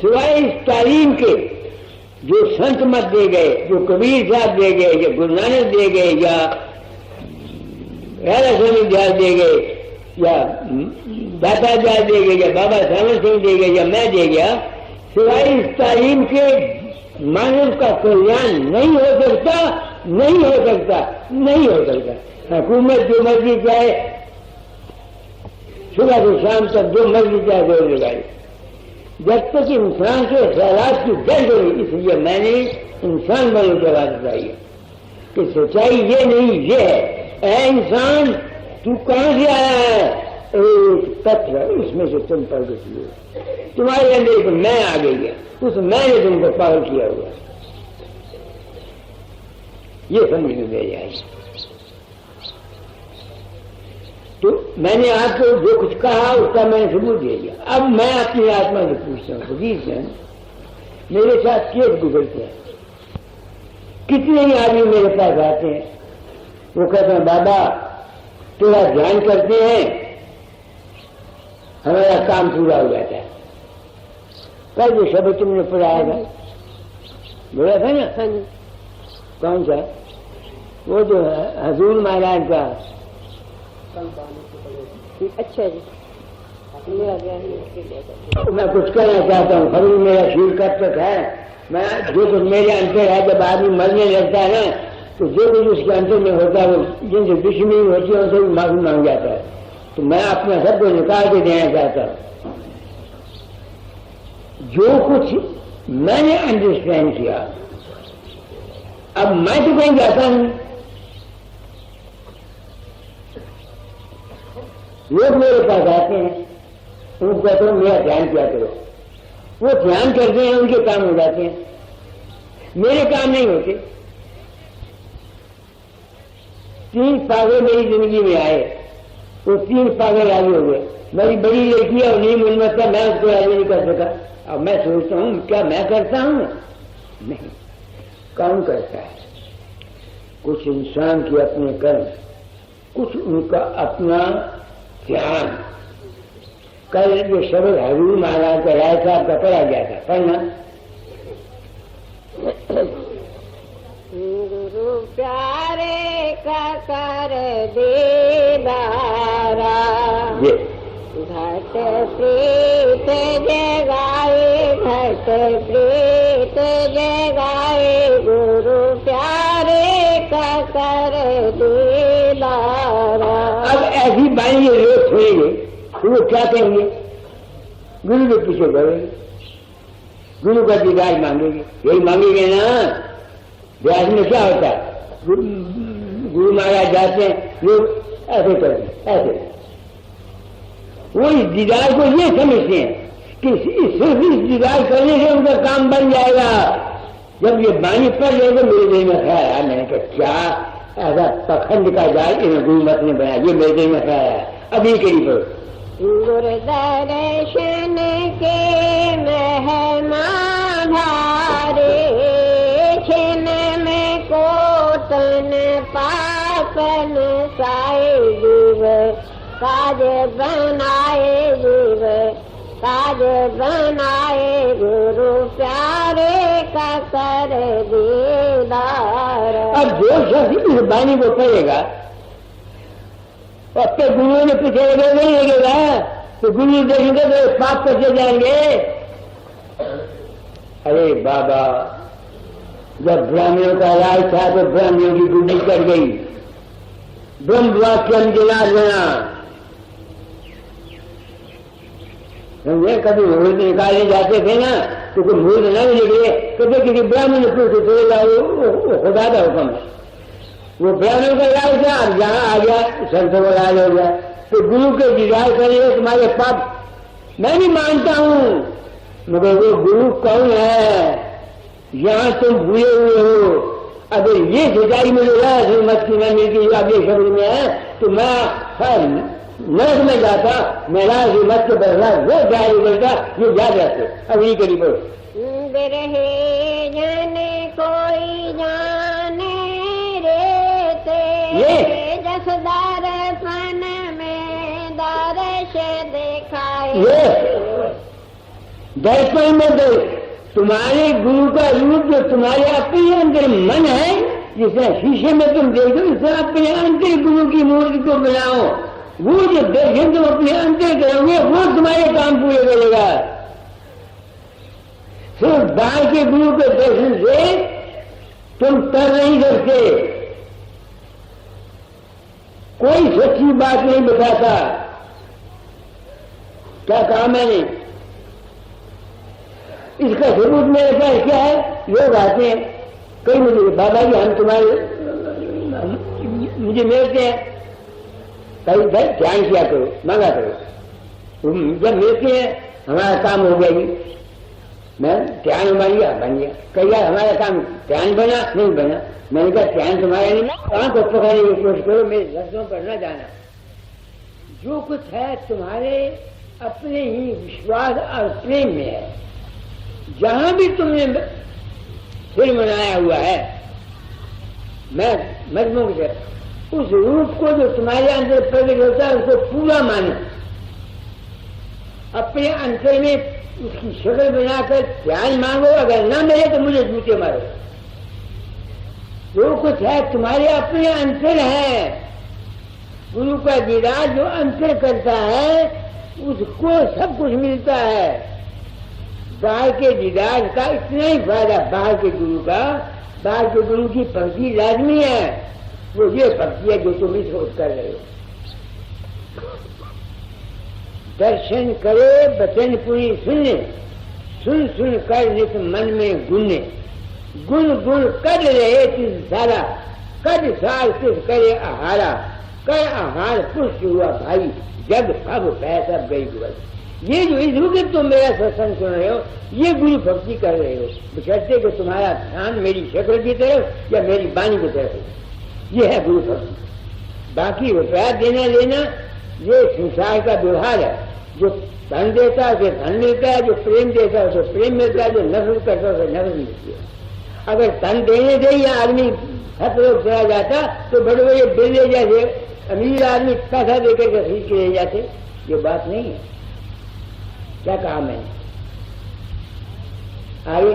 [SPEAKER 3] सिवाय इस तालीम के जो संत मत दे गए, जो कबीर साहब दे गए, या गुरु नानक दे गए, या राधा स्वामी दयाल दे गए, या दाता दयाल दे गए, या बाबा सावन सिंह दे गए, या मैं दे गया, सिवाय इस तालीम के मानव का कल्याण नहीं हो सकता, नहीं हो सकता, नहीं हो सकता। हुकूमत जो मर्जी चाहे सुबह से शाम तक जो मर्जी चाहे जोर लगाई, जब तक इंसान के ख्यालात की जड़ हुई। इसलिए मैंने इंसान वालों की बात बताई कि सच्चाई ये नहीं ये है। इंसान तू कहां से आया है? एक तत्व, उसमें से तुम प्रगट हुए, तुम्हारे अंदर एक मैं आ गई है, उस मैंने तुमको पागल किया हुआ। ये समझ में दे जाएगी। तो मैंने आपको जो कुछ कहा उसका मैंने सबूत दे दिया। अब मैं अपनी आत्मा से पूछता हूँ हदीस है मेरे साथ केस गुजरते हैं। कितने ही आदमी मेरे पास आते हैं, वो कहते हैं बाबा थोड़ा ध्यान करते हैं हमारा काम पूरा हो जाता है। कल जो शब्द तुमने पढ़ाया था, बोला था ना? कौन सा? वो जो हजूर महाराज का।
[SPEAKER 2] अच्छा जी,
[SPEAKER 3] मैं कुछ कहना चाहता हूँ। खरीद मेरा शरीर कब तक है, मैं जो कुछ मेरे अंतर है, जब आदमी मरने लगता है ना तो जो कुछ उसके अंतर में होता है वो जिनसे दुश्मनी होती है उनसे भी माफी मांग जाता है। तो मैं अपना सब कुछ निकाल के देना चाहता हूँ। जो कुछ मैंने अंडरस्टैंड किया, अब मैं तो कहीं जाता हूँ, लोग मेरे पास आते हैं, उनको कहते हैं मेरा ध्यान किया करो। वो ध्यान करते हैं, उनके काम हो जाते हैं, मेरे काम नहीं होते। 3 पागल मेरी जिंदगी में आए, वो 3 पागल राजी हो गए। मेरी बड़ी लड़की है और नहीं मुझ में था, मैं उसको राजी नहीं कर सका। अब मैं सोचता हूँ क्या मैं करता हूँ? नहीं, कौन करता है? कुछ इंसान के अपने कर्म, कुछ उनका अपना ध्यान। कल ये शब्द हजूर महाराज का राय साहब का पढ़ा गया था, पढ़ना।
[SPEAKER 2] गुरु प्यारे का कर दीदारा, घट प्रीत जगाए, घट प्रीत जगाए, गुरु प्यारे का कर दीदारा।
[SPEAKER 3] अब ऐसी बाणी ये लोग सुनेंगे तो वो क्या कहेंगे? गुरु के पीछे बढ़ेंगे, गुरु का दीदार मांगेंगे। यही मांगेंगे ना। व्यास में क्या होता है? गुरु महाराज जाते हैं, लोग ऐसे करते, ऐसे। वो इस दीदार को ये समझते हैं कि सिर्फ इस दीदार करने से उनका काम बन जाएगा। जब ये बाणी पढ़ लेगा मेरे दिल में ख्याल आया, मैंने कहा क्या ऐसा पखंड का जाल इन गुरुमत ने बनाया, ये मेरे दिल में ख्याल आया। अभी करीब पर
[SPEAKER 2] गुरु दर्शन के महिमा धारे, छिन में कोटन पापन साए, जीव काज बनाए, जीव काज बनाए, गुरु प्यारे का कर दीदार।
[SPEAKER 3] अब जो शख्स इस बाणी को पढ़ेगा अपने गुरुओं ने पीछे लगे नहीं लगेगा, तो गुरु देखेंगे तो पाप करते जाएंगे। अरे बाबा, जब ब्राह्मणों का राज था तो ब्राह्मणों की गुंडी कर गई, ब्रह्म वाक्य अंजनाथ बना। समझे? कभी मुहूर्त निकालने जाते थे ना तो कोई मुहूर्त न निकले, कभी किसी ब्राह्मण ने पूछे तो खुदा का हुक्म है। वो ब्राह्मण का राज था, अब जहां आ गया संतों का राज हो गया। तो गुरु के दीदार करेंगे तुम्हारे पाप। मैं नहीं मानता हूं, मगर वो गुरु कौन है? यहां तुम भूले हुए हो। अगर ये सच्चाई मिलेगा मत की न मिलती, अब ये शब्द में है तो मैं नरक में जाता, मेरा मत के बदला वो जारी करता, ये याद रखते। अब ये करीब
[SPEAKER 2] रहे जाने कोई जाने
[SPEAKER 3] ये
[SPEAKER 2] जस दर्पण में दर्श दिखाए,
[SPEAKER 3] दर्पण में तो तुम्हारे गुरु का रूप जो तुम्हारे अपने अंदर मन है, जिसने शीशे में तुम देखो, इससे अपने अंतर गुरु की मूर्ति को बनाओ। वो जो दर्शन तुम अपने अंतर करोगे वो तुम्हारे काम पूरे करेगा। सिर्फ बाहर के गुरु के दर्शन से तुम कर नहीं सकते। कोई सच्ची बात नहीं बताता। क्या कहा मैंने? इसका सबूत मेरे पास क्या है? लोग आते हैं, कई मुझे बाबा जी हम तुम्हारे मुझे मिलते हैं, कहीं भाई ध्यान किया करो, मांगा करो। जब मिलते हैं हमारा काम हो गया जी, मैं ध्यान बन गया, कई बार हमारा काम ध्यान बना नहीं बना। मैंने कहा ध्यान तुम्हारा नहीं, कहाँ को पकड़ने की कोशिश करो, मेरे लफ्जों पर न जाना। जो कुछ है तुम्हारे अपने ही विश्वास और प्रेम में है। जहां भी तुमने सिर बनाया हुआ है, मैं मजमून से उस रूप को जो तुम्हारे अंदर प्रकट होता है उसको पूरा मानो। अपने अंतर में उसकी शक्ल बनाकर ध्यान मांगो, अगर ना मिले तो मुझे जूते मारो। जो कुछ है तुम्हारे अपने अंतर है। गुरु का दीदार जो अंतर करता है उसको सब कुछ मिलता है। बाहर के दीदार का इतना ही फायदा, बाहर के गुरु का, बाहर के गुरु की भक्ति लाजमी है। वो ये भक्ति है जो तुम इस सोच कर रहे हो। दर्शन करे बचन पूरी सुने, सुन सुन कर नित मन में गुने, गुण गुण कर रहे तिस सारा, कद साल तिस करे आहारा, कर आहार पुष्ट हुआ भाई, जब सब पैसा गई गुरु। ये जो इस रूप में तुम मेरा सत्संग सुन रहे हो, ये गुरु भक्ति कर रहे हो, बशर्ते कि तुम्हारा ध्यान मेरी शक्ल की तरफ या मेरी वाणी की तरफ। ये है गुरु भक्ति। बाकी रुपया देना लेना ये संसार का व्यवहार है। जो धन देता है उसे धन मिलता है, जो प्रेम देता है उसे प्रेम मिलता है, जो नफरत करता है उसे नफरत मिलती है। अगर धन देने से ही आदमी खत लोग चला जाता तो बड़े बड़े बिल्ले जैसे अमीर आदमी पैसा देकर के खरीद के ले जाते। ये बात नहीं है। क्या कहा मैंने? आगे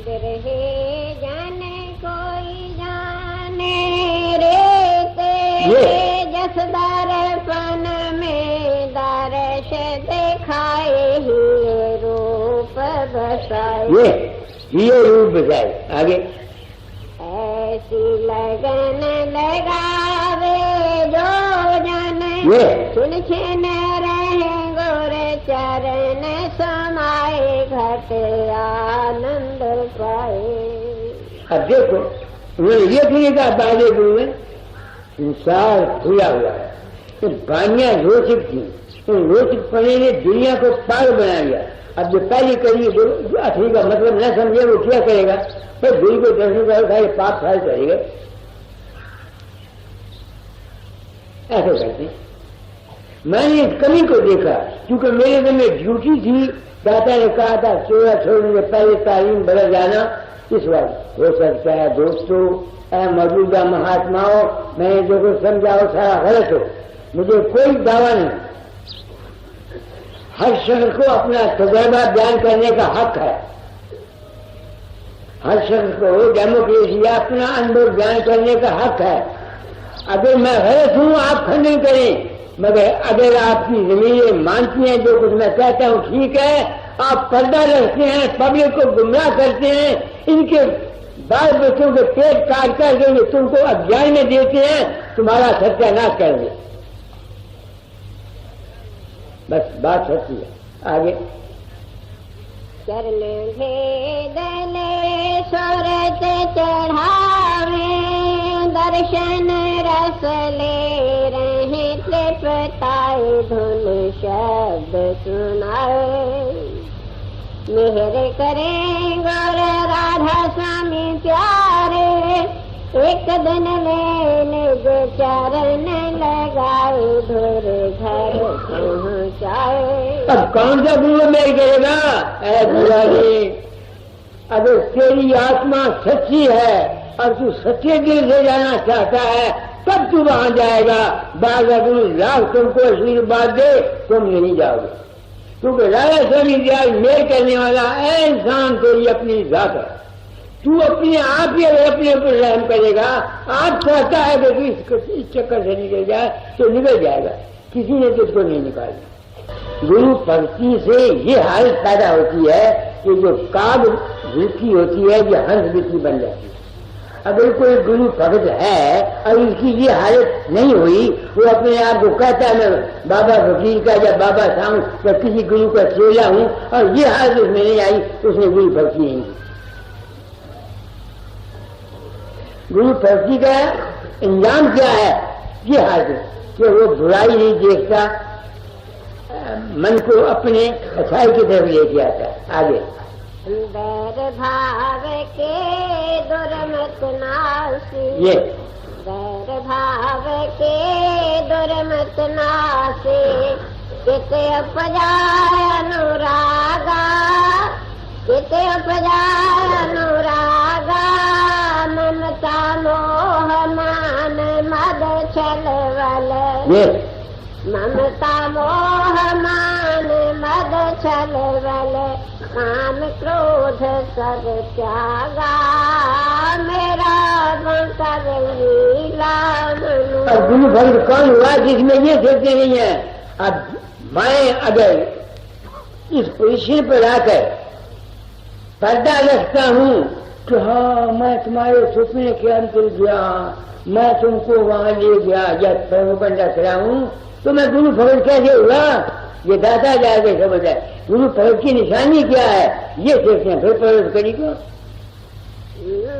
[SPEAKER 2] रहे जाने कोई जाने रे जसदार पन में दर्श दिखाए ही रूप बसाए।
[SPEAKER 3] ये रूप बसाए। आगे
[SPEAKER 2] ऐसी लगन लगावे जो जन सुन छिन रहे गोरे चरण समाए घट आनंद पाए।
[SPEAKER 3] अब देखो उन्होंने ये भी कहा बाजे गुरु में संसार खुला हुआ है। तो बानियां रोचक थी, तो रोचक पने ने दुनिया को पार बना लिया। अब जो पहली करी अथी का मतलब न समझे वो क्या करेगा? फिर गुरु को दर्शन कर सारे पाप सारे करेंगे। ऐसे करते मैंने इस कमी को देखा क्योंकि मेरे दिन में ड्यूटी थी। दाता ने कहा था चोरा छोड़ने के पहले तालीम बदल जाना। इस वक्त हो सकता है दोस्तों मौजूदा महात्माओं मैंने जो कुछ समझाओ सारा गलत हो, मुझे कोई दावा नहीं। हर शख्स को अपना तजुर्बा बयान करने का हक है। हर शख्स को डेमोक्रेसी अपना अनुभव बयान करने का हक है। अगर मैं गलत हूं आप खंडन करें, मगर अगर आपकी जमीनें मानती हैं जो कुछ मैं कहता हूं ठीक है, आप पर्दा रखते हैं, पब्लिक को गुमराह करते हैं, इनके बाल बच्चों के पेट काट कर तुमको अज्ञान में देते हैं, तुम्हारा सत्यानाश करेंगे। बस बात सच्ची है। आगे
[SPEAKER 2] चरण भेदले सूरत चढ़ावे दर्शन रस ले रहे तृप्ताए धुन शब्द सुनाए। मेहर करें गौर राधा स्वामी प्यारे एक दिन ले निज चरण लगाए धुर घर पहुँचाए।
[SPEAKER 3] अब कौन सा गुरु मेल करेगा? ऐ गुरानी, अगर तेरी आत्मा सच्ची है और तू सच्चे दिल से जाना चाहता है तब तू वहां जाएगा। बाबा गुरु लाख तुमको आशीर्वाद दे तुम नहीं जाओगे, क्योंकि राजा स्वामी दयाल मेल करने वाला इंसान तेरी अपनी जात है। तू अपने आप ही अगर अपने ऊपर रहम करेगा, आप चाहता है कि इस चक्कर से निकल जाए तो निकल जाएगा, किसी ने तुझको नहीं निकाला। गुरु भक्ति से ये हालत पैदा होती है कि जो काग वृत्ति होती है ये हंस वृत्ति बन जाती है। अगर कोई गुरु भक्त है और उसकी ये हालत नहीं हुई, वो अपने आप को कहता है मैं बाबा फकीर का या बाबा साहू या किसी गुरु का चेला हूं, और ये हालत उसमें नहीं आई, उसने गुरु भक्ति नहीं की। गुरु भक्ति का इंजाम क्या है? ये हालत कि वो बुराई नहीं देखता, मन को अपने अच्छाई की तरफ लेके आता है। आगे
[SPEAKER 2] बैर भाव के दुर्मत नासी,
[SPEAKER 3] ये
[SPEAKER 2] बैर भाव के दुर्मत नासी किते उपजाय अनुरागा, किते उपजाय अनुरागा ममता मोह मान मद छलवल। ममता मोह मान मद छलवल काम क्रोध सब त्यागा मेरा लीला मनु।
[SPEAKER 3] और गुरु भक्त कौन हुआ जिसमें ये सोचते नहीं है? अब मैं अगर इस पोजिशन पर आकर पर्दा रखता हूँ कि हाँ मैं तुम्हारे सपने के अंदर गया, मैं तुमको वहां ले गया या बंदा करा हूँ, तो मैं गुरु भक्त कैसे हुआ? ये दादा जाके समझ है। गुरु भक्त की निशानी क्या है ये सोचते हैं, फिर प्रवेश करी को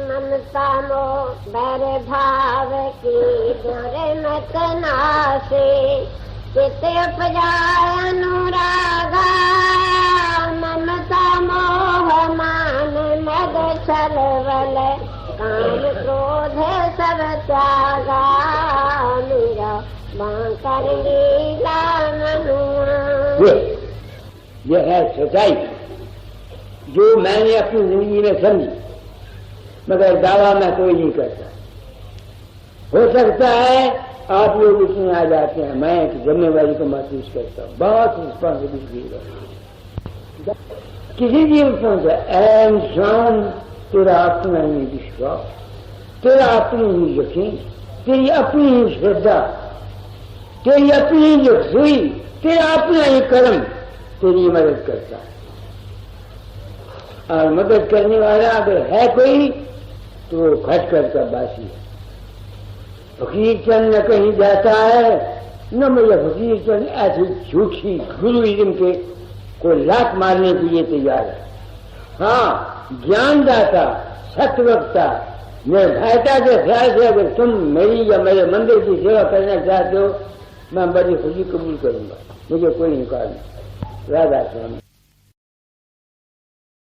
[SPEAKER 2] ममता मोह बैर भाव की डोरे मत नासे चिते उपजाय अनुरागा ममता मोह मान मद छलवल काम क्रोध सब त्यागा कर लीला मनुआ।
[SPEAKER 3] ये है सच्चाई जो मैंने अपनी जिंदगी में समझी, मगर दावा मैं कोई नहीं करता। हो सकता है आप लोग इसमें आ जाते हैं, मैं एक जिम्मेवारी को महसूस करता हूँ, बहुत रिस्पॉन्सिबिलिटी है। किसी जीव पहुंचा इंसान, तेरा अपना ही विश्वास, तेरा अपनी ही यकीन, तेरी अपनी ही श्रद्धा, तेरी अपनी ही यकसुई, तेरा अपना ही कर्म तेरी मदद करता है। और मदद करने वाला अगर है कोई तो वो खटखट का बासी है। फकीर चंद न कहीं जाता है, न मुझे फकीर चंद ऐसी झूठी गुरुइज्म के को लात मारने के लिए तैयार है। हाँ, ज्ञानदाता, सत्वक्ता, निर्भयता के ख्याल से अगर तुम मेरी या मेरे मंदिर की सेवा करना चाहते हो, मैं बड़ी खुशी कबूल करूंगा, मुझे कोई इनकार नहीं। राधा स्वामी।